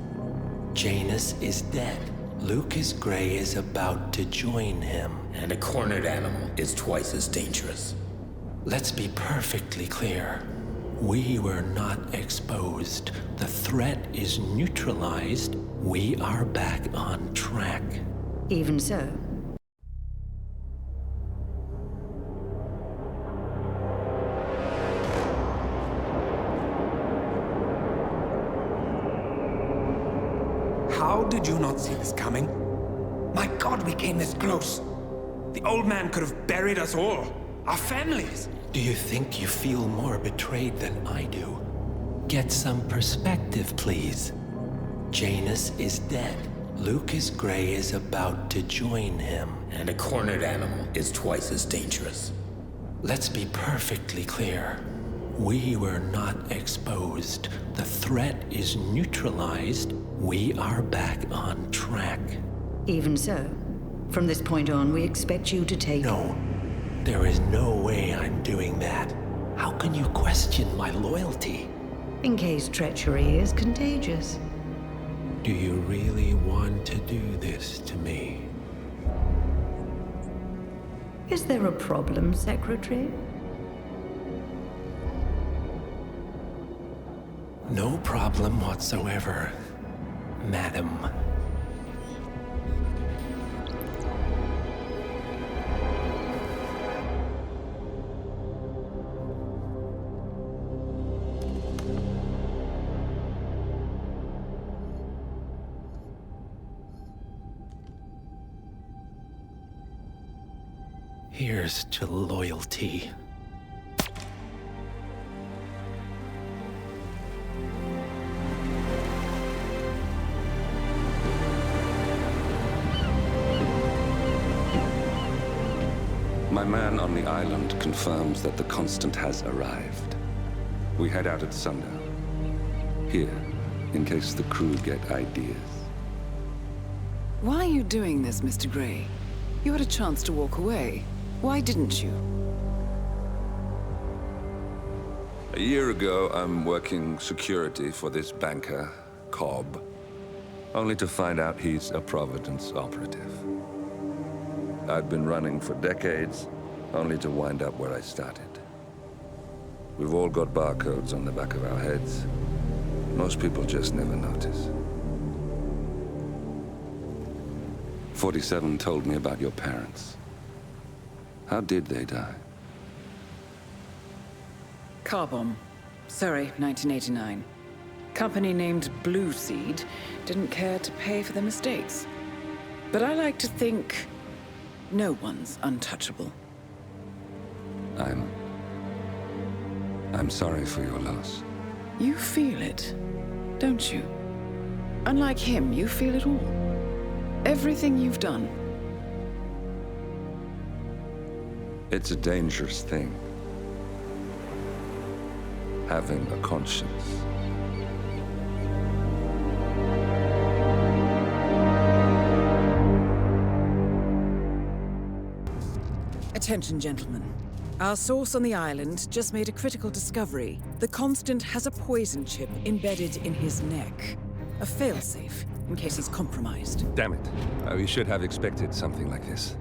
Janus is dead. Lucas Gray is about to join him. And a cornered animal is twice as dangerous. Let's be perfectly clear. We were not exposed. The threat is neutralized. We are back on track. Even so. How did you not see this coming? My God, we came this close. The old man could have buried us all. Our families. Do you think you feel more betrayed than I do? Get some perspective, please. Janus is dead. Lucas Gray is about to join him. And a cornered animal is twice as dangerous. Let's be perfectly clear. We were not exposed. The threat is neutralized. We are back on track. Even so. From this point on, we expect you to take... No. There is no way I'm doing that. How can you question my loyalty? In case treachery is contagious. Do you really want to do this to me? Is there a problem, Secretary? No problem whatsoever, Madam. Here's to loyalty. My man on the island confirms that the Constant has arrived. We head out at sundown. Here, in case the crew get ideas. Why are you doing this, Mr. Gray? You had a chance to walk away. Why didn't you? A year ago, I'm working security for this banker, Cobb, only to find out he's a Providence operative. I've been running for decades, only to wind up where I started. We've all got barcodes on the back of our heads. Most people just never notice. 47 told me about your parents. How did they die? Car bomb. Surrey, 1989. Company named Blue Seed didn't care to pay for their mistakes. But I like to think no one's untouchable. I'm sorry for your loss. You feel it, don't you? Unlike him, you feel it all. Everything you've done. It's a dangerous thing. Having a conscience. Attention, gentlemen. Our source on the island just made a critical discovery. The Constant has a poison chip embedded in his neck. A failsafe, in case he's compromised. Damn it. We should have expected something like this.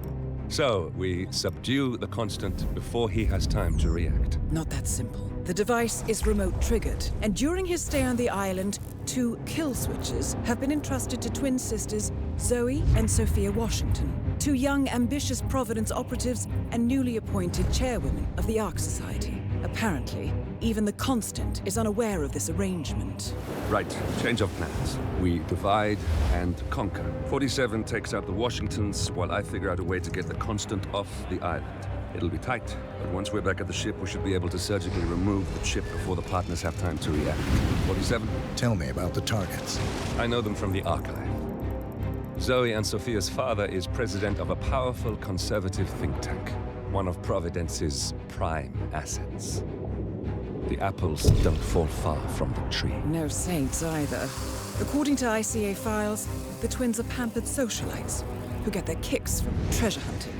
So, we subdue the Constant before he has time to react. Not that simple. The device is remote-triggered, and during his stay on the island, 2 kill switches have been entrusted to twin sisters Zoe and Sophia Washington, 2 young, ambitious Providence operatives and newly appointed chairwomen of the Ark Society. Apparently, even the Constant is unaware of this arrangement. Right, change of plans. We divide and conquer. 47 takes out the Washingtons, while I figure out a way to get the Constant off the island. It'll be tight, but once we're back at the ship, we should be able to surgically remove the chip before the partners have time to react. 47? Tell me about the targets. I know them from the archive. Zoe and Sophia's father is president of a powerful conservative think tank, one of Providence's prime assets. The apples don't fall far from the tree. No saints either. According to ICA files, the twins are pampered socialites who get their kicks from treasure hunting.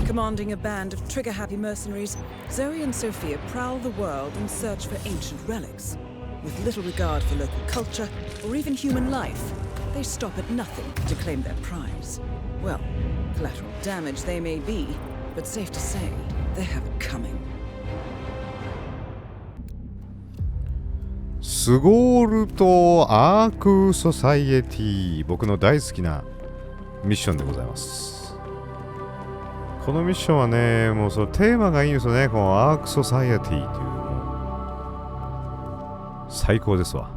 Commanding a band of trigger-happy mercenaries, Zoe and Sophia prowl the world in search for ancient relics. With little regard for local culture or even human life, they stop at nothing to claim their prize. Well, collateral damage they may be, but safe to say, they have it coming. スゴールとアークソサイエティ、僕の大好きなミッションでございます。このミッションはね、もうそのテーマがいいんですよね。このアークソサイエティという、もう最高ですわ。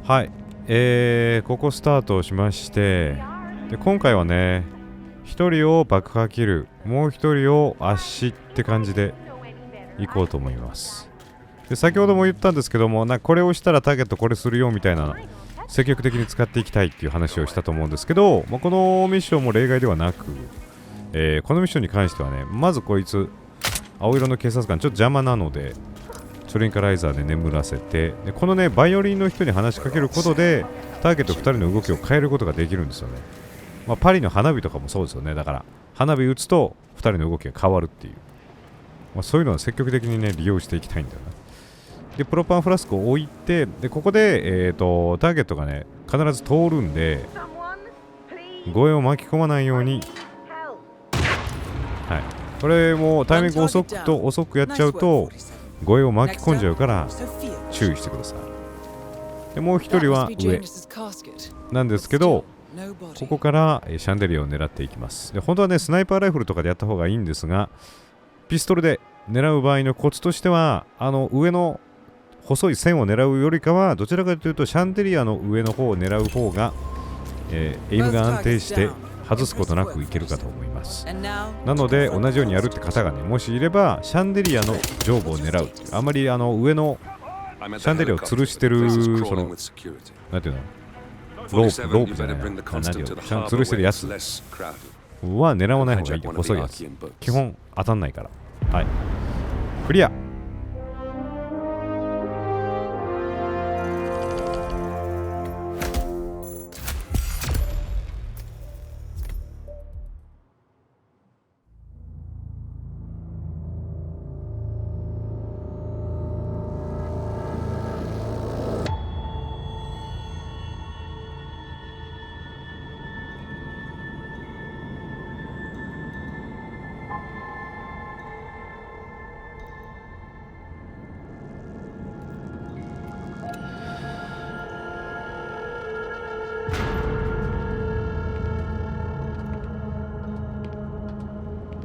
はい、ここスタートしまして、で今回はね、一人を爆破キル、もう一人を圧死って感じで行こうと思います。で先ほども言ったんですけども、これをしたらターゲットこれするよみたいな積極的に使っていきたいっていう話をしたと思うんですけど、このミッションも例外ではなく、このミッションに関してはね、まずこいつ青色の警察官ちょっと邪魔なのでトリンカライザーで眠らせて、でこのねバイオリンの人に話しかけることでターゲット2人の動きを変えることができるんですよね。パリの花火とかもそうですよね。だから花火打つと2人の動きが変わるっていう、そういうのは積極的にね利用していきたいんだよな。でプロパンフラスクを置いて、でここで、ターゲットがね必ず通るんで護衛を巻き込まないように、はい、これもタイミング遅くやっちゃうと護衛を巻き込んじゃうから注意してください。でもう一人は上なんですけど、ここからシャンデリアを狙っていきます。で本当はねスナイパーライフルとかでやった方がいいんですが、ピストルで狙う場合のコツとしては、上の細い線を狙うよりかはどちらかというとシャンデリアの上の方を狙う方が、エイムが安定して外すことなくいけるかと思います。なので同じようにやるって方がねもしいれば、シャンデリアの上部を狙う。あまり上のシャンデリアを吊るしてるそのなんていうのロープじゃないな、何を吊るしてるやつは狙わない方がいい。細いやつ基本当たんないから。はい、クリア。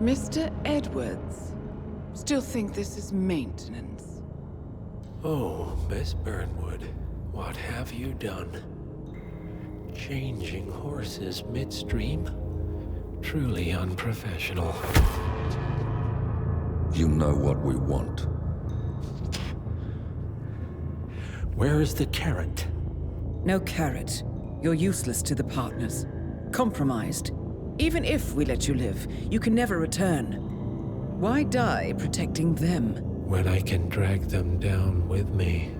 Mr. Edwards, still think this is maintenance? Oh, Miss Burnwood, what have you done? Changing horses midstream? Truly unprofessional. You know what we want. Where is the carrot? No carrot. You're useless to the partners. Compromised. Even if we let you live, you can never return. Why die protecting them? When I can drag them down with me.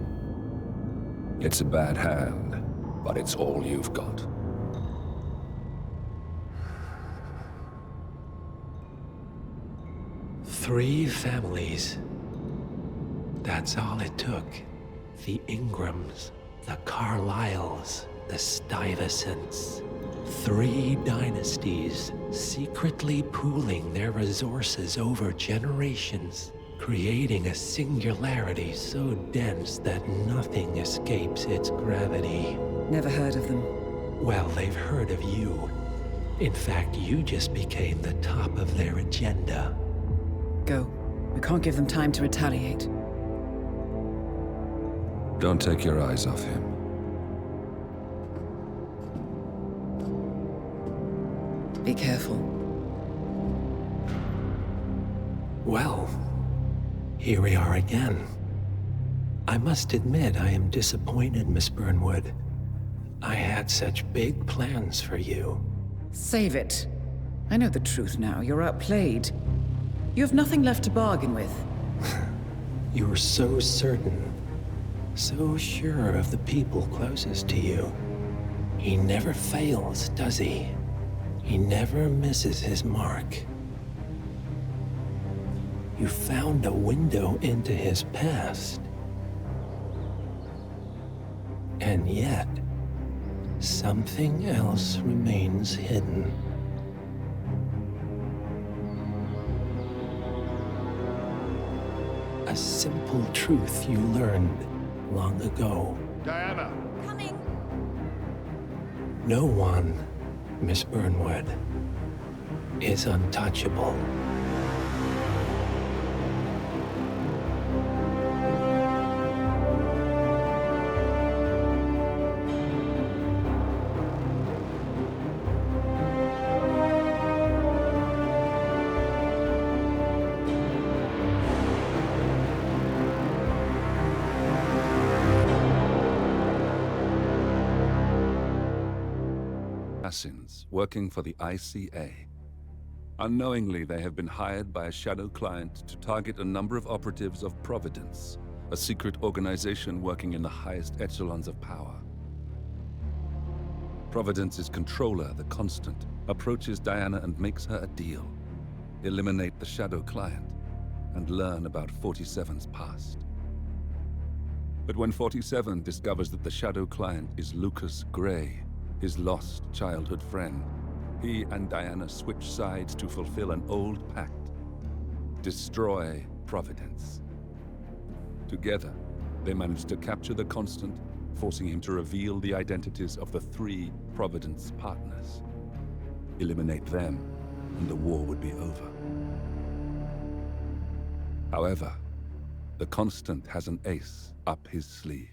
It's a bad hand, but it's all you've got. Three families. That's all it took. The Ingrams, the Carlyles, the Stuyvesants. 3 dynasties secretly pooling their resources over generations, creating a singularity so dense that nothing escapes its gravity. Never heard of them. Well, they've heard of you. In fact, you just became the top of their agenda. Go. We can't give them time to retaliate. Don't take your eyes off him. Be careful. Well, here we are again. I must admit I am disappointed, Miss Burnwood. I had such big plans for you. Save it. I know the truth now. You're outplayed. You have nothing left to bargain with. You were so certain, so sure of the people closest to you. He never fails, does he? He never misses his mark. You found a window into his past. And yet, something else remains hidden. A simple truth you learned long ago. Diana! Coming! No one, Miss Burnwood, is untouchable. Assassins working for the ICA. Unknowingly, they have been hired by a shadow client to target a number of operatives of Providence, a secret organization working in the highest echelons of power. Providence's controller, the Constant, approaches Diana and makes her a deal. Eliminate the shadow client and learn about 47's past. But when 47 discovers that the shadow client is Lucas Gray, his lost childhood friend, he and Diana switch sides to fulfill an old pact: destroy Providence. Together, they manage to capture the Constant, forcing him to reveal the identities of the 3 Providence partners. Eliminate them, and the war would be over. However, the Constant has an ace up his sleeve.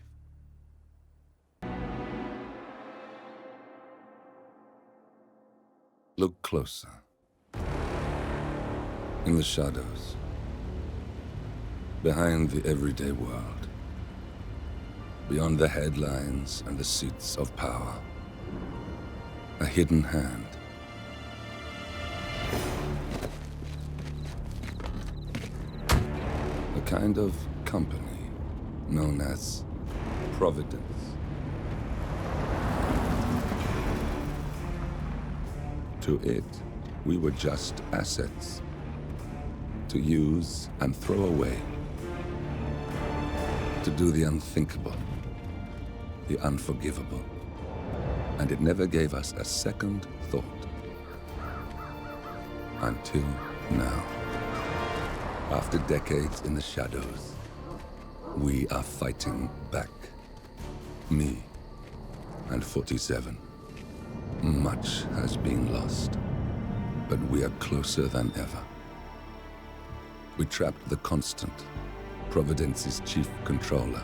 Look closer. In the shadows. Behind the everyday world. Beyond the headlines and the seats of power. A hidden hand. A kind of company known as Providence. To it, we were just assets. To use and throw away. To do the unthinkable. The unforgivable. And it never gave us a second thought. Until now. After decades in the shadows, we are fighting back. Me and 47. Much has been lost, but we are closer than ever. We trapped the Constant, Providence's chief controller,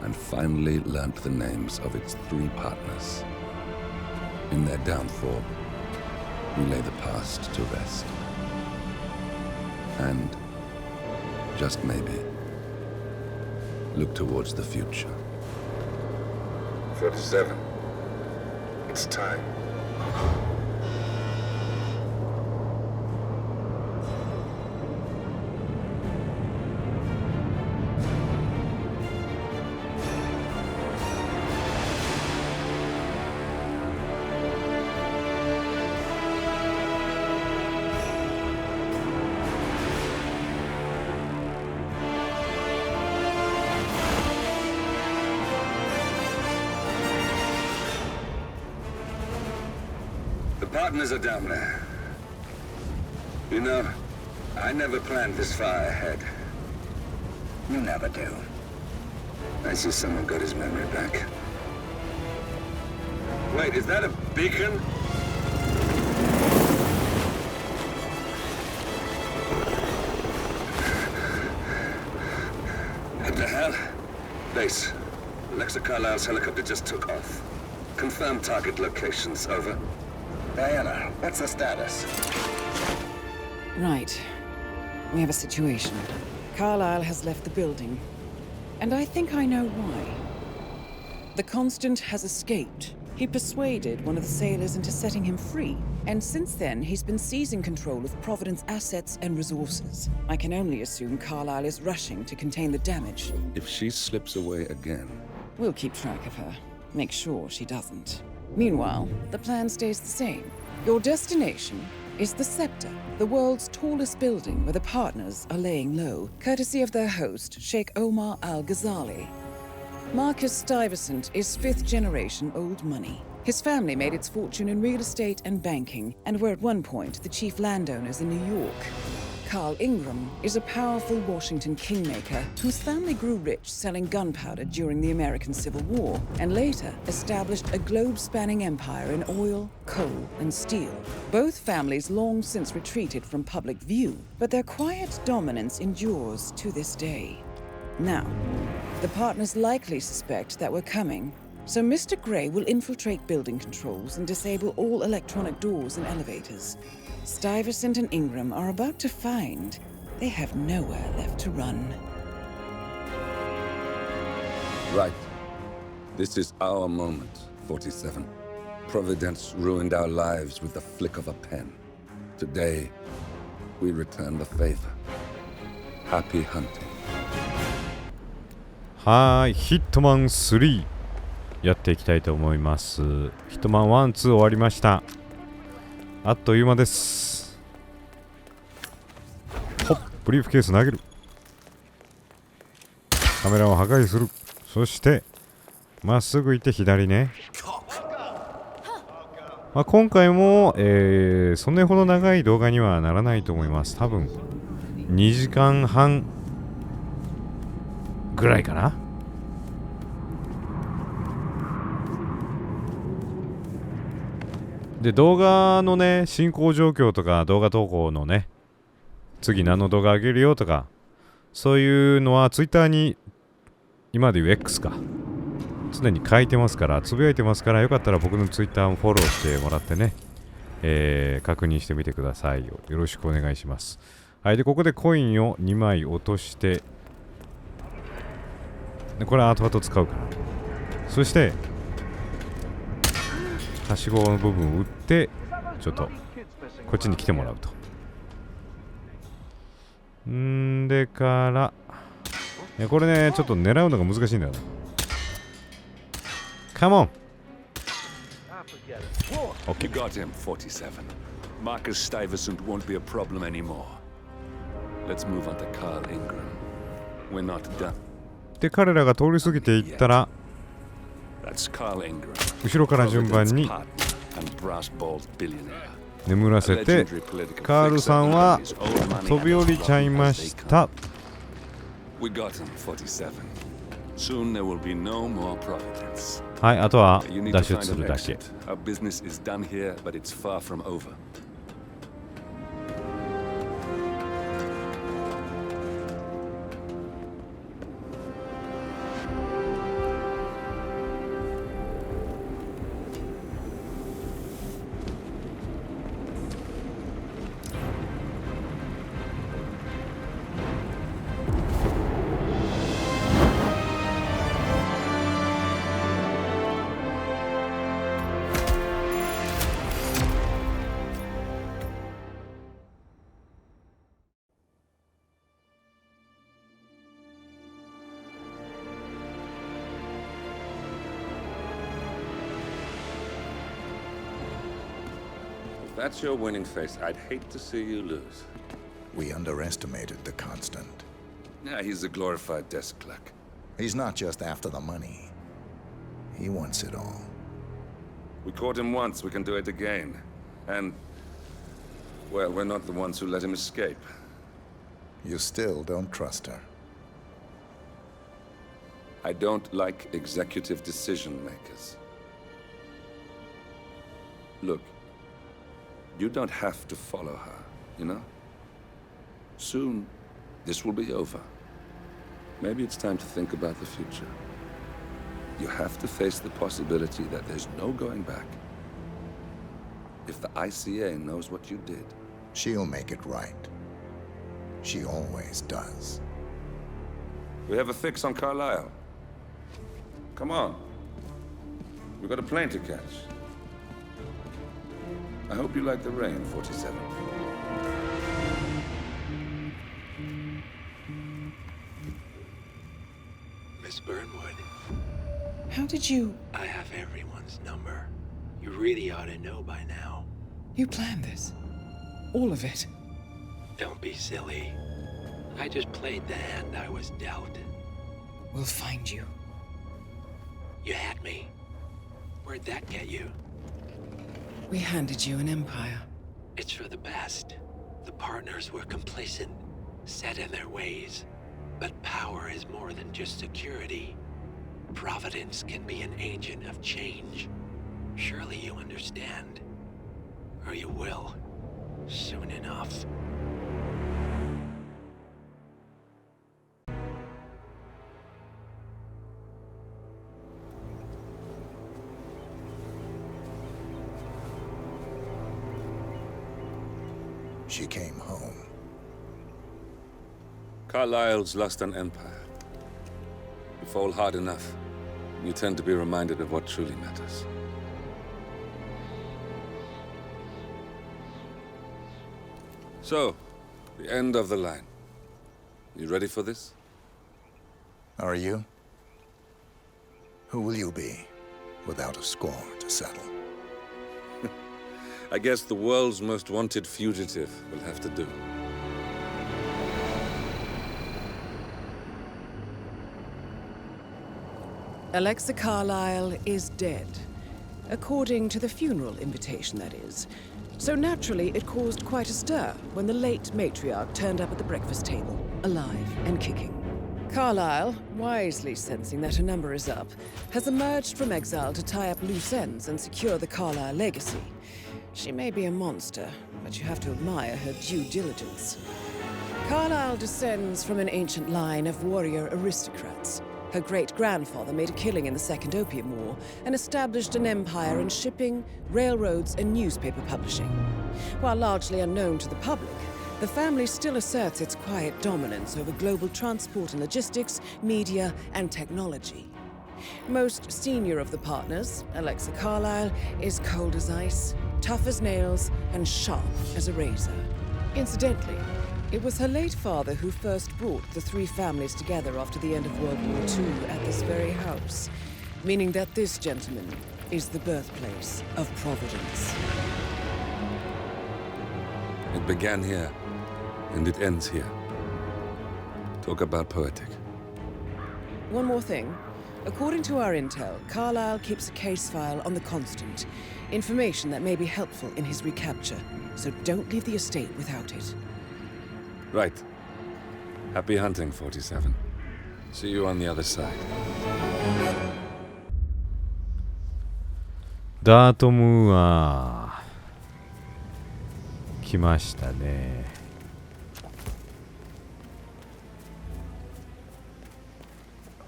and finally learnt the names of its 3 partners. In their downfall, we lay the past to rest. And, just maybe, look towards the future. 47. It's time. Partners are down there. You know, I never planned this far ahead. You never do. I see someone got his memory back. Wait, is that a beacon? Base. Alexa Carlisle's helicopter just took off. Confirm target locations, over. Diana, what's the status? Right. We have a situation. Carlisle has left the building. And I think I know why. The Constant has escaped. He persuaded one of the sailors into setting him free. And since then, he's been seizing control of Providence assets and resources. I can only assume Carlisle is rushing to contain the damage. If she slips away again... We'll keep track of her. Make sure she doesn't. Meanwhile, the plan stays the same. Your destination is the Scepter, the world's tallest building where the partners are laying low, courtesy of their host, Sheikh Omar Al-Ghazali. Marcus Stuyvesant is fifth-generation old money. His family made its fortune in real estate and banking, and were at one point the chief landowners in New York. Carl Ingram is a powerful Washington kingmaker whose family grew rich selling gunpowder during the American Civil War, and later established a globe-spanning empire in oil, coal, and steel. Both families long since retreated from public view, but their quiet dominance endures to this day. Now, the partners likely suspect that we're coming, so Mr. Gray will infiltrate building controls and disable all electronic doors and elevators. Stuyvesant and Ingram are about to find they have nowhere left to run. Right. This is our moment, 47. Providence ruined our lives with the flick of a pen. Today, we return the favor. Happy hunting. はい、ヒットマン3やっていきたいと思います。ヒットマン1、2終わりました。あっという間です。ほっ、ブリーフケース投げる。カメラを破壊する。そしてまっすぐ行って左ね。まあ、今回も、そんなにほど長い動画にはならないと思います。多分2時間半ぐらいかな。で、動画のね、進行状況とか動画投稿のね、次何の動画上げるよとか、そういうのはツイッターに、今で言う X か、常に書いてますから、つぶやいてますから、よかったら僕のツイッターもフォローしてもらってね、確認してみてくださいよ。よろしくお願いします。はい、で、ここでコインを2枚落として、でこれは後々使うから。そして、はしごの部分を打って、ちょっと、こっちに来てもらうと。んでから、これね、ちょっと狙うのが難しいんだよな。Come on! Okay. You got him, 47. Marcus Stuyvesant won't be a problem anymore. Let's move on to Carl Ingram. We're not done. で、彼らが通り過ぎていったら、後ろから順番に眠らせて、カールさんは飛び降りちゃいました。はい、あとは脱出するだけ。That's your winning face. I'd hate to see you lose. We underestimated the Constant. Yeah, he's a glorified desk clerk. He's not just after the money. He wants it all. We caught him once, we can do it again. And, well, we're not the ones who let him escape. You still don't trust her. I don't like executive decision makers. Look, you don't have to follow her, you know? Soon, this will be over. Maybe it's time to think about the future. You have to face the possibility that there's no going back. If the ICA knows what you did, she'll make it right. She always does. We have a fix on Carlisle. Come on. We've got a plane to catch. I hope you like the rain, 47. Miss Burnwood. How did you... I have everyone's number. You really ought to know by now. You planned this? All of it? Don't be silly. I just played the hand I was dealt. We'll find you. You had me. Where'd that get you? We handed you an empire. It's for the best. The partners were complacent, set in their ways. But power is more than just security. Providence can be an agent of change. Surely you understand. Or you will. Soon enough. She came home. Carlisle's lost an empire. You fall hard enough, you tend to be reminded of what truly matters. So, the end of the line. You ready for this? Are you? Who will you be, without a score to settle? I guess the world's most wanted fugitive will have to do. Alexa Carlisle is dead. According to the funeral invitation, that is. So naturally, it caused quite a stir when the late matriarch turned up at the breakfast table, alive and kicking. Carlisle, wisely sensing that her number is up, has emerged from exile to tie up loose ends and secure the Carlisle legacy. She may be a monster, but you have to admire her due diligence. Carlisle descends from an ancient line of warrior aristocrats. Her great-grandfather made a killing in the Second Opium War and established an empire in shipping, railroads, and newspaper publishing. While largely unknown to the public, the family still asserts its quiet dominance over global transport and logistics, media, and technology. Most senior of the partners, Alexa Carlisle, is cold as ice, tough as nails, and sharp as a razor. Incidentally, it was her late father who first brought the three families together after the end of World War II at this very house, meaning that this gentleman is the birthplace of Providence. It began here, and it ends here. Talk about poetic. One more thing. According to our intel, Carlisle keeps a case file on the Constant. Information that may be helpful in his recapture, so don't leave the estate without it. Right. Happy hunting, 47. See you on the other side. ダートムーア来ましたね。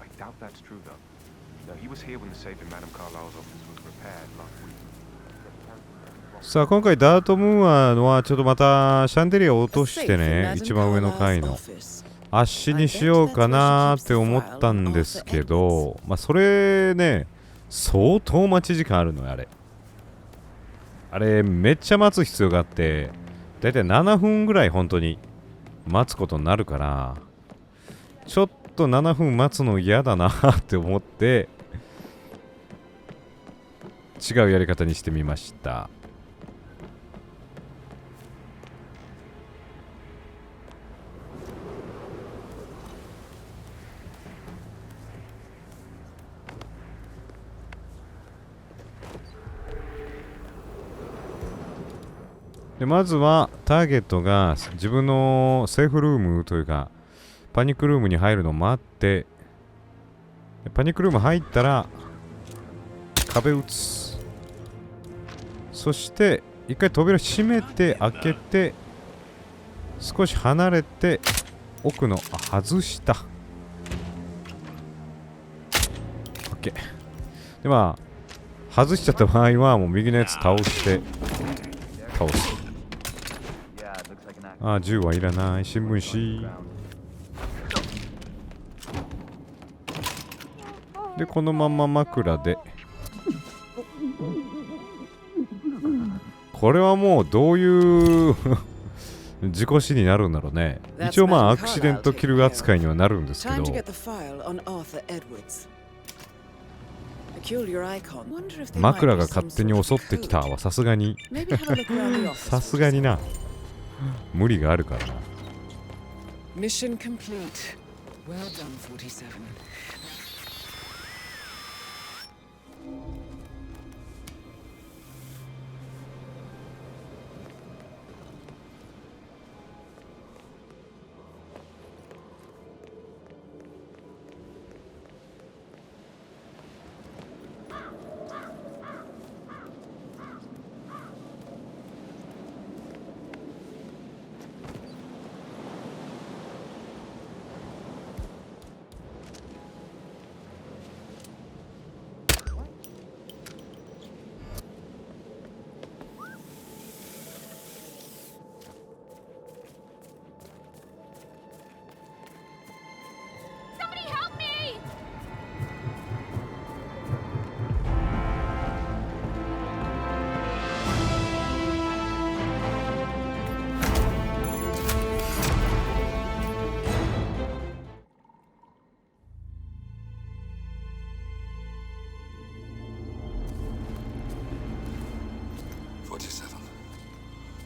I doubt that's true though. No, he was here when the safe in Madame Carlisle's office was repaired last week. さあ今回ダートムーアのはちょっとまたシャンデリアを落としてね、一番上の階の足にしようかなって思ったんですけど、まあそれね相当待ち時間あるのよ。あれめっちゃ待つ必要があって、だいたい7分ぐらい本当に待つことになるから、ちょっと7分待つの嫌だなって思って違うやり方にしてみました。でまずはターゲットが自分のセーフルームというかパニックルームに入るのを待って、パニックルーム入ったら壁打つ。そして一回扉閉めて開けて少し離れて奥の外した。 OK。でまあ外しちゃった場合はもう右のやつ倒して倒す。ああ、銃はいらない。新聞紙でこのまま枕で。これはもうどういう事故死になるんだろうね。一応まあアクシデントキル扱いにはなるんですけど、枕が勝手に襲ってきたはさすがにさすがにな、無理があるからな。Mission complete. Well done, 47.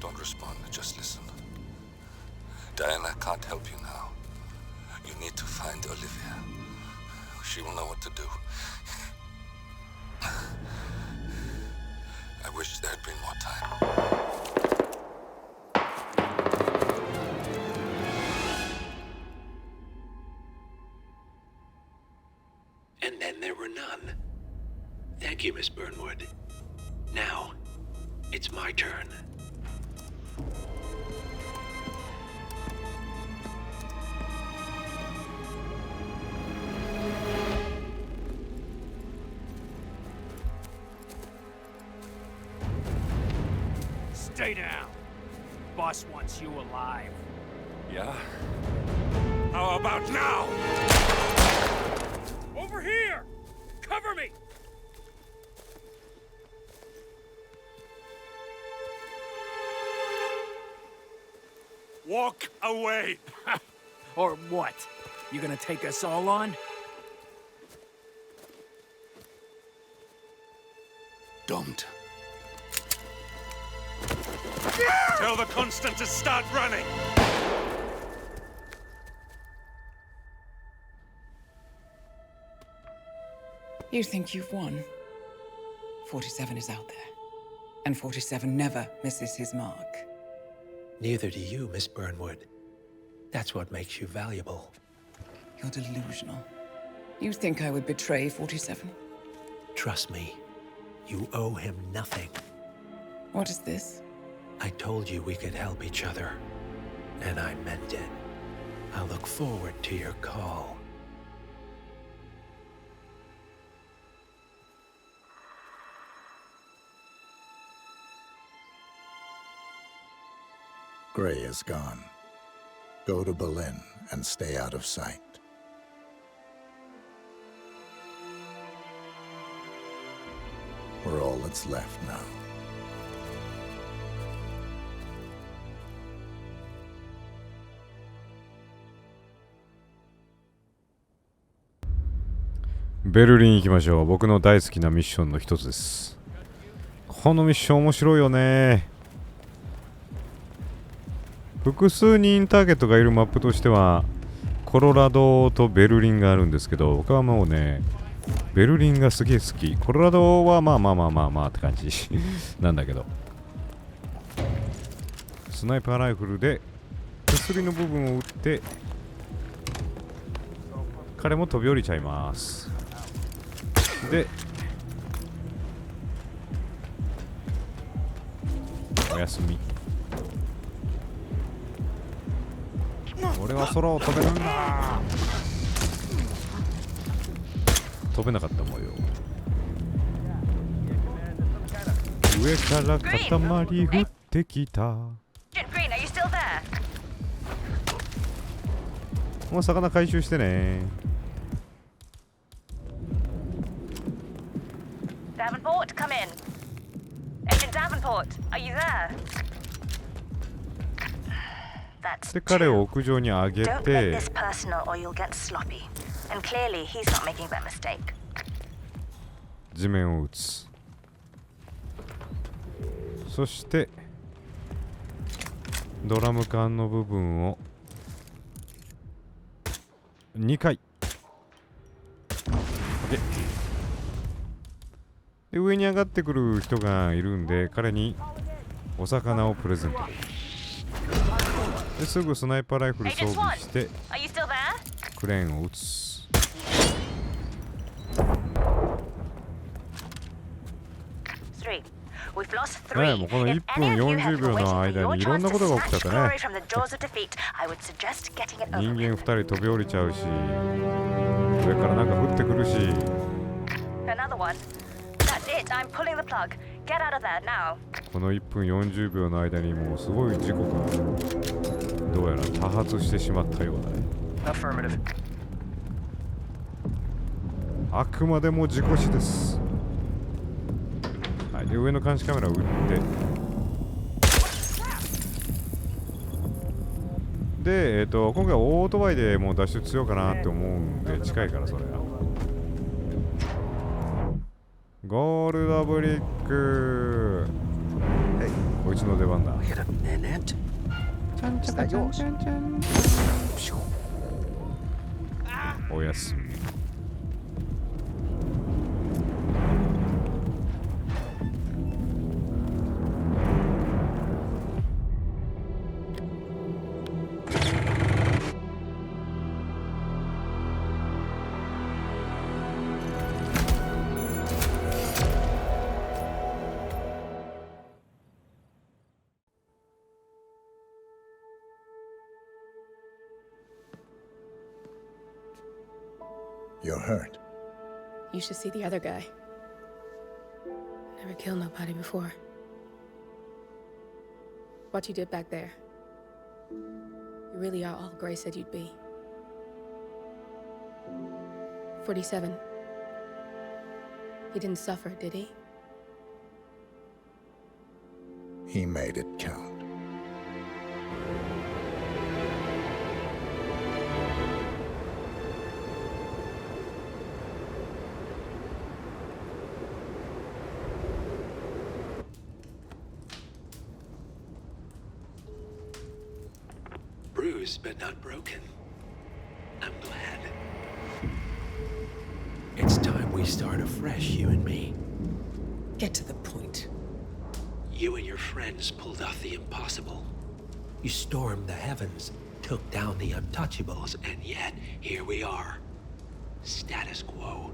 Don't respond, just listen. Diana can't help you now. You need to find Olivia. She will know what to do. I wish there had been more time. And then there were none. Thank you, Miss Burnwood. Now, it's my turn. Stay down. Boss wants you alive. Yeah? How about now? Over here! Cover me! Walk away! Or what? You gonna take us all on? Don't. Tell the Constant to start running! You think you've won? 47 is out there. And 47 never misses his mark. Neither do you, Miss Burnwood. That's what makes you valuable. You're delusional. You think I would betray 47? Trust me, you owe him nothing. What is this? I told you we could help each other, and I meant it. I'll look forward to your call. Gray is gone. Go to Berlin and stay out of sight. We're all that's left now.ベルリン行きましょう。僕の大好きなミッションの一つです。このミッション面白いよね。複数人ターゲットがいるマップとしてはコロラドとベルリンがあるんですけど、僕はもうねベルリンがすげえ好き。コロラドはまあって感じなんだけど、スナイパーライフルで手すりの部分を撃って彼も飛び降りちゃいます。でおやすみ。俺は空を飛べるんだ。飛べなかったもんよ。上から塊降ってきた。もう魚回収してね。Davenport, come in. Agent Davenport, are you there? で彼を屋上に上げ Don't て make this personal or you'll get sloppy. And clearly he's not making that mistake. 地面を打つ。そしてドラム缶の部分を2回で上に上がってくる人がいるんで彼にお魚をプレゼントですぐスナイパーライフル装備してクレーンを撃つ。ね、もうこの1分40秒の間にいろんなことが起きちゃったね。人間2人飛び降りちゃうし、上からなんか降ってくるし。この1分40秒の間にもうすごい事故がどうやら多発してしまったようだね。あくまでも事故死です。はい、で上の監視カメラを撃ってで、今回はオートバイでもう脱出しようかなって思うんで近いからそれはゴールドブリック、こいつの出番だ。おやすみ。You're hurt. You should see the other guy. Never killed nobody before. What you did back there. You really are all Gray said you'd be. 47. He didn't suffer, did he? He made it count. Bruised but not broken. I'm glad. It's time we start afresh, you and me. Get to the point. You and your friends pulled off the impossible. You stormed the heavens, took down the untouchables, and yet here we are. Status quo.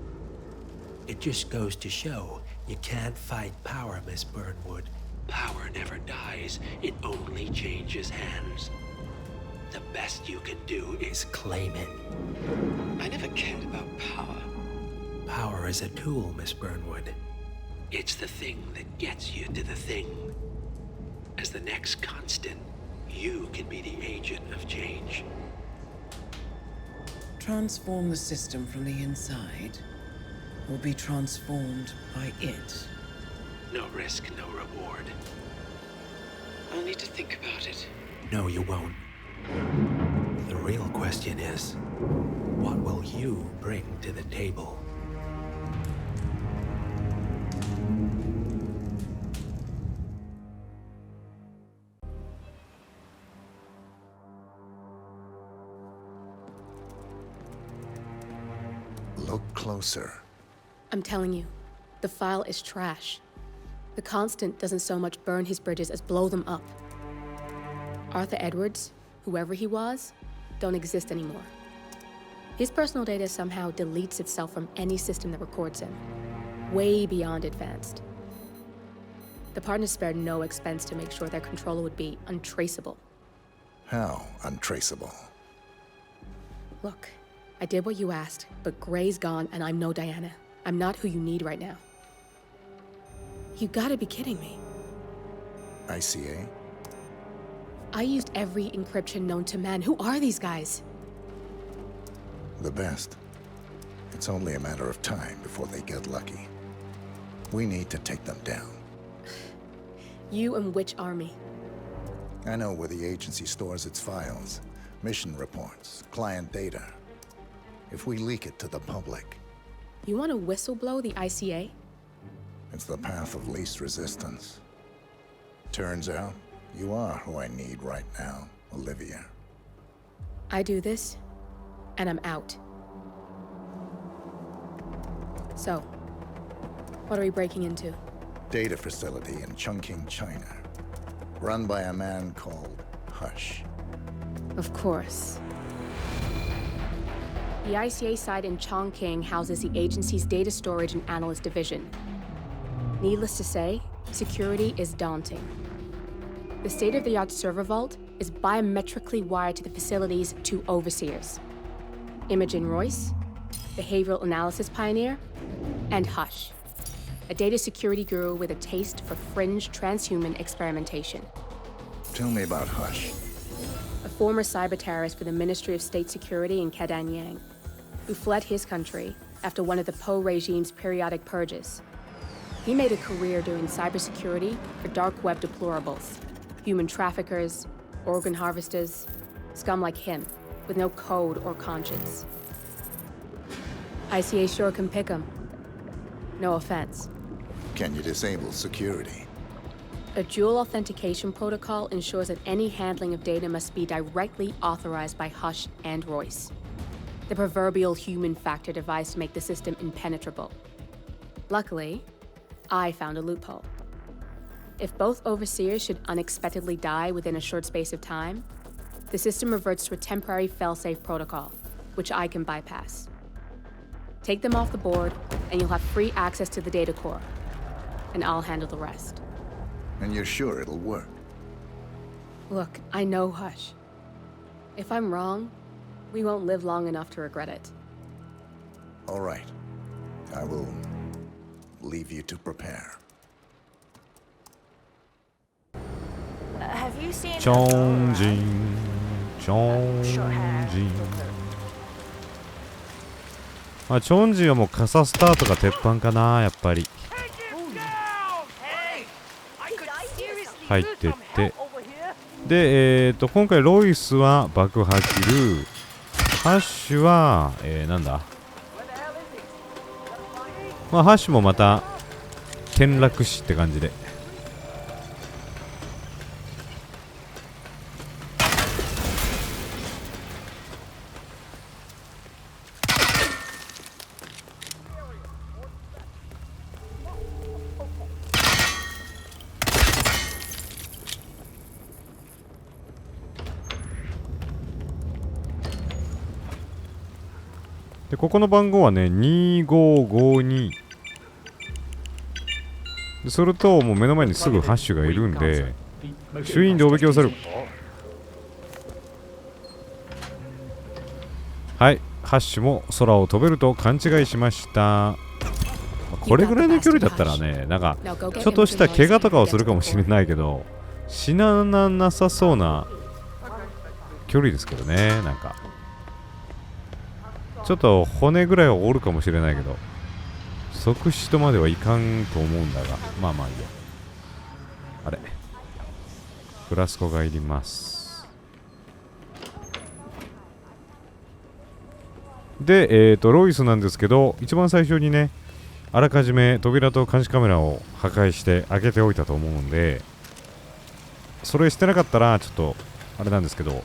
It just goes to show you can't fight power, Miss Burnwood. Power never dies, it only changes hands. The best you can do is claim it. I never cared about power. Power is a tool, Miss Burnwood. It's the thing that gets you to the thing. As the next constant, you can be the agent of change. Transform the system from the inside, or be transformed by it. No risk, no reward. I'll need to think about it. No, you won't. The real question is, what will you bring to the table? Look closer. I'm telling you, the file is trash. The Constant doesn't so much burn his bridges as blow them up. Arthur Edwards, whoever he was, don't exist anymore. His personal data somehow deletes itself from any system that records him. Way beyond advanced. The partners spared no expense to make sure their controller would be untraceable. How untraceable? Look, I did what you asked, but Gray's gone and I'm no Diana. I'm not who you need right now. You gotta be kidding me. ICA? I used every encryption known to man. Who are these guys? The best. It's only a matter of time before they get lucky. We need to take them down. You and which army? I know where the agency stores its files, mission reports, client data. If we leak it to the public... You want to whistleblow the ICA? It's the path of least resistance. Turns out, you are who I need right now, Olivia. I do this, and I'm out. So, what are we breaking into? Data facility in Chongqing, China. Run by a man called Hush. Of course. The ICA site in Chongqing houses the agency's data storage and analyst division. Needless to say, security is daunting. The state-of-the-art server vault is biometrically wired to the facility's 2 overseers: Imogen Royce, behavioral analysis pioneer, and Hush, a data security guru with a taste for fringe transhuman experimentation. Tell me about Hush. A former cyber terrorist for the Ministry of State Security in Kadanyang, who fled his country after one of the Po regime's periodic purges. He made a career doing cybersecurity for dark web deplorables, human traffickers, organ harvesters, scum like him, with no code or conscience. ICA sure can pick 'em. No offense. Can you disable security? A dual authentication protocol ensures that any handling of data must be directly authorized by Hush and Royce, the proverbial human factor device to make the system impenetrable. Luckily, I found a loophole. If both overseers should unexpectedly die within a short space of time, the system reverts to a temporary fail-safe protocol, which I can bypass. Take them off the board, and you'll have free access to the data core, and I'll handle the rest. And you're sure it'll work? Look, I know Hush. If I'm wrong, we won't live long enough to regret it. All right. I will leave you to prepare. Have you seen Chongqing.まあ、チョンジンはもう傘スタートが鉄板かな、やっぱり。入ってって。で、今回ロイスは爆破キル。ハッシュは、なんだ。まあ、ハッシュもまた転落死って感じで。で、ここの番号はね、2552。すると、もう目の前にすぐハッシュがいるんで、衆院でおびき寄せる。はい、ハッシュも空を飛べると勘違いしました。これぐらいの距離だったらね、なんか、ちょっとした怪我とかをするかもしれないけど、死ななさそうな距離ですけどね、なんか。ちょっと骨ぐらいは折るかもしれないけど、即死とまではいかんと思うんだが、まあまあいいや。あれ、フラスコがいります。で、ロイスなんですけど、一番最初にね、あらかじめ扉と監視カメラを破壊して開けておいたと思うんで、それしてなかったらちょっとあれなんですけど、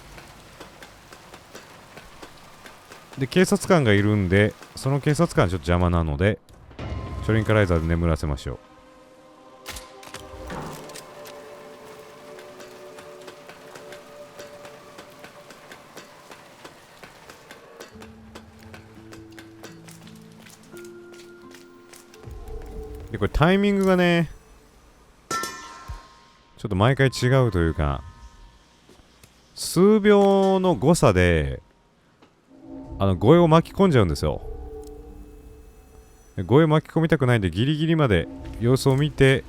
で警察官がいるんで、その警察官はちょっと邪魔なのでショリンカライザーで眠らせましょう。でこれタイミングがねちょっと毎回違うというか、数秒の誤差で護衛を巻き込んじゃうんですよ。護衛巻き込みたくないんでギリギリまで様子を見て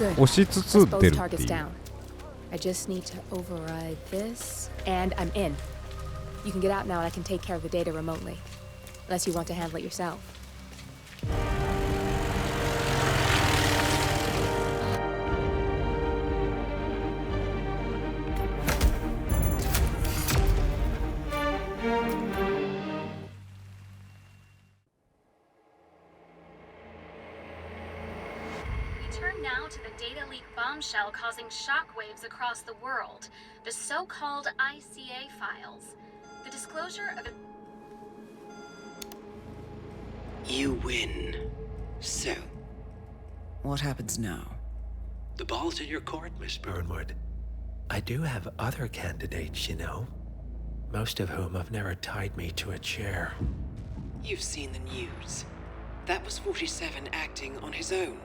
押しつつ Let's 出 both るってい targets う。 down. I just need to override this, and I'm in. You can get out now and I can take care of the data remotely. Unless you want to handle it yourself. Turn now to the data leak bombshell causing shockwaves across the world, the so-called ICA files. The disclosure of You win. So, What happens now? the ball's in your court, Miss Burnwood. I do have other candidates, you know. Most of whom have never tied me to a chair. You've seen the news. That was 47 acting on his own.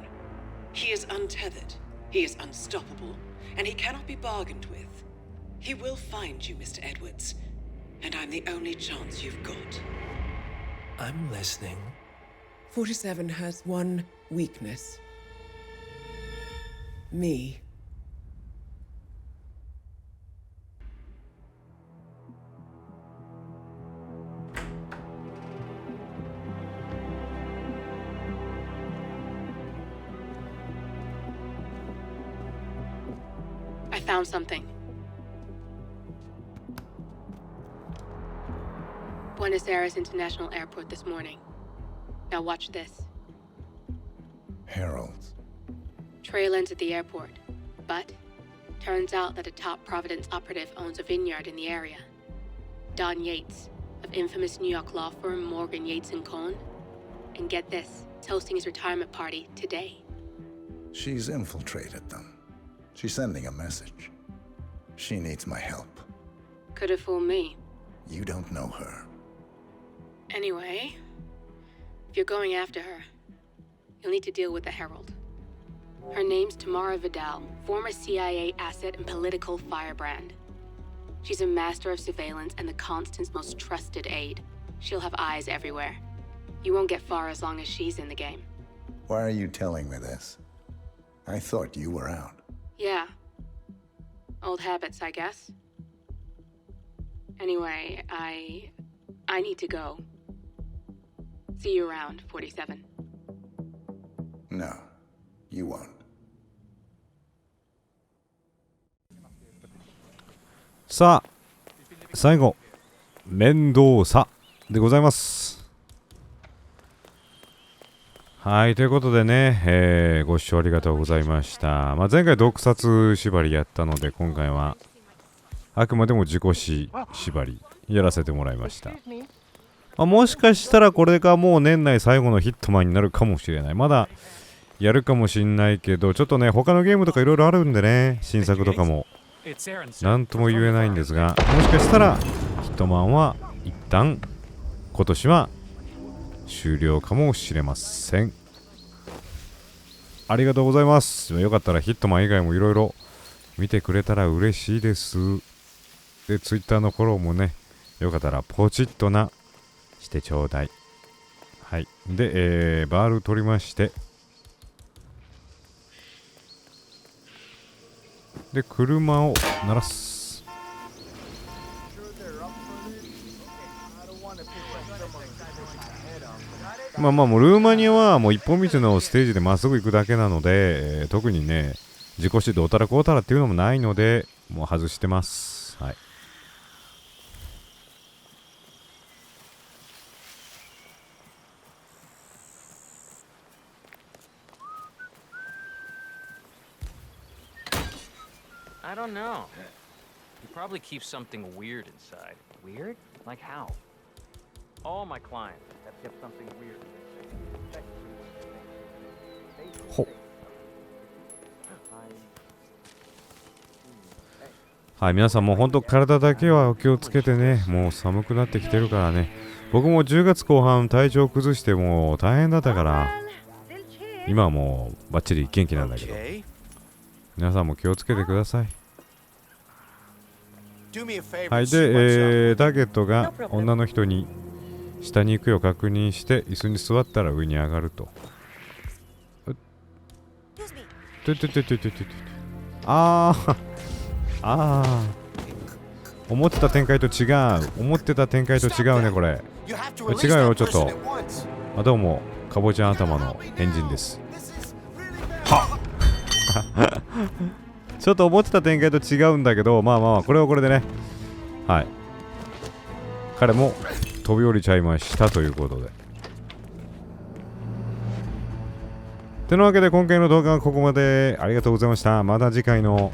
He is untethered, he is unstoppable, and he cannot be bargained with. He will find you, Mr. Edwards, and I'm the only chance you've got. I'm listening. 47 has one weakness. Me. I found something. Buenos Aires International Airport this morning. Now watch this. Heralds. Trail ends at the airport. But turns out that a top Providence operative owns a vineyard in the area. Don Yates, of infamous New York law firm Morgan, Yates & Cohn. And get this, is hosting his retirement party today. She's infiltrated them. She's sending a message. She needs my help. Could have fooled me. You don't know her. Anyway, if you're going after her, you'll need to deal with the Herald. Her name's Tamara Vidal, former CIA asset and political firebrand. She's a master of surveillance and the Constant's most trusted aide. She'll have eyes everywhere. You won't get far as long as she's in the game. Why are you telling me this? I thought you were out. Yeah. Old habits, I guess. Anyway, I need to go. See you around, 47. No, you won't. さあ、最後、メンドーサでございます。はい、ということでね、ご視聴ありがとうございました。前回毒殺縛りやったので、今回はあくまでも事故死縛りやらせてもらいました。もしかしたらこれがもう年内最後のヒットマンになるかもしれない。まだやるかもしれないけど、ちょっとね、他のゲームとかいろいろあるんでね、新作とかも。なんとも言えないんですが、もしかしたらヒットマンは一旦今年は終了かもしれません。ありがとうございます。よかったらヒットマン以外もいろいろ見てくれたら嬉しいです。で、ツイッターのフォローもね、よかったらポチッとなしてちょうだい。はい。で、バール取りまして、で、車を鳴らす。もうルーマニアはもう一本道のステージでまっすぐ行くだけなので、特にね、自己死どうたらこうたらっていうのもないので、もう外してます。はい。I don't know. You probably keep something weird inside. Weird? Like how? All my clients have kept something weird. ほ。はい、皆さんも本当体だけはお気をつけてね。もう寒くなってきてるからね。僕も10月後半体調崩してもう大変だったから、今はもうバッチリ元気なんだけど。皆さんも気をつけてください。はい、で、ターゲットが女の人に下に行くよう確認して椅子に座ったら上に上がると。あーあー、思ってた展開と違う。思ってた展開と違うね、これ。違うよ、ちょっと。あ、どうも、かぼちゃ頭の変人です。はっちょっと思ってた展開と違うんだけど、まあまあ、これはこれでね。はい。彼も飛び降りちゃいましたということで。てなわけで今回の動画はここまで。ありがとうございました。また次回の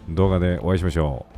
動画でお会いしましょう。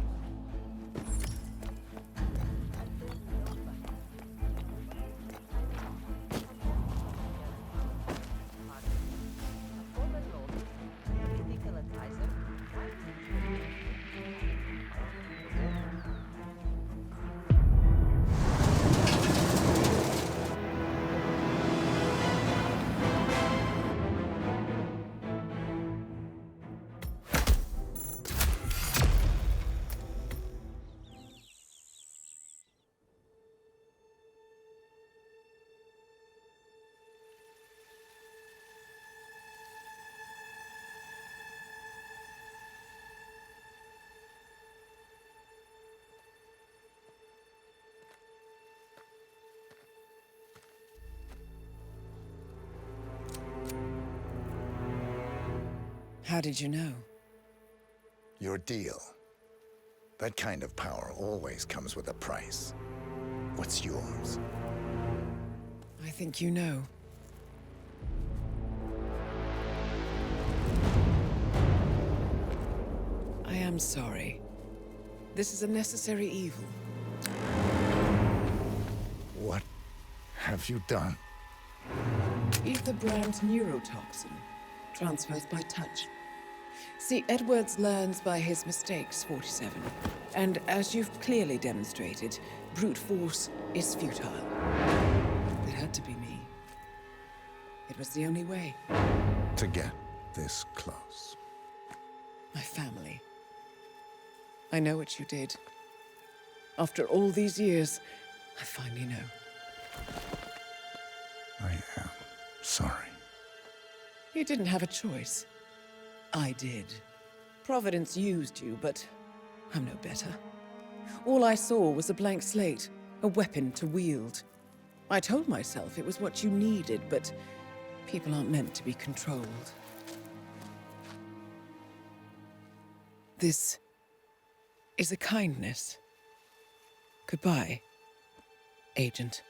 How did you know? Your deal. That kind of power always comes with a price. What's yours? I think you know. I am sorry. This is a necessary evil. What have you done? Ether brand neurotoxin transfers by touch. See, Edwards learns by his mistakes, 47. And as you've clearly demonstrated, brute force is futile. It had to be me. It was the only way. To get this close. My family. I know what you did. After all these years, I finally know. I am sorry. You didn't have a choice. I did. Providence used you, but I'm no better. All I saw was a blank slate, a weapon to wield. I told myself it was what you needed, but people aren't meant to be controlled. This is a kindness. Goodbye, Agent.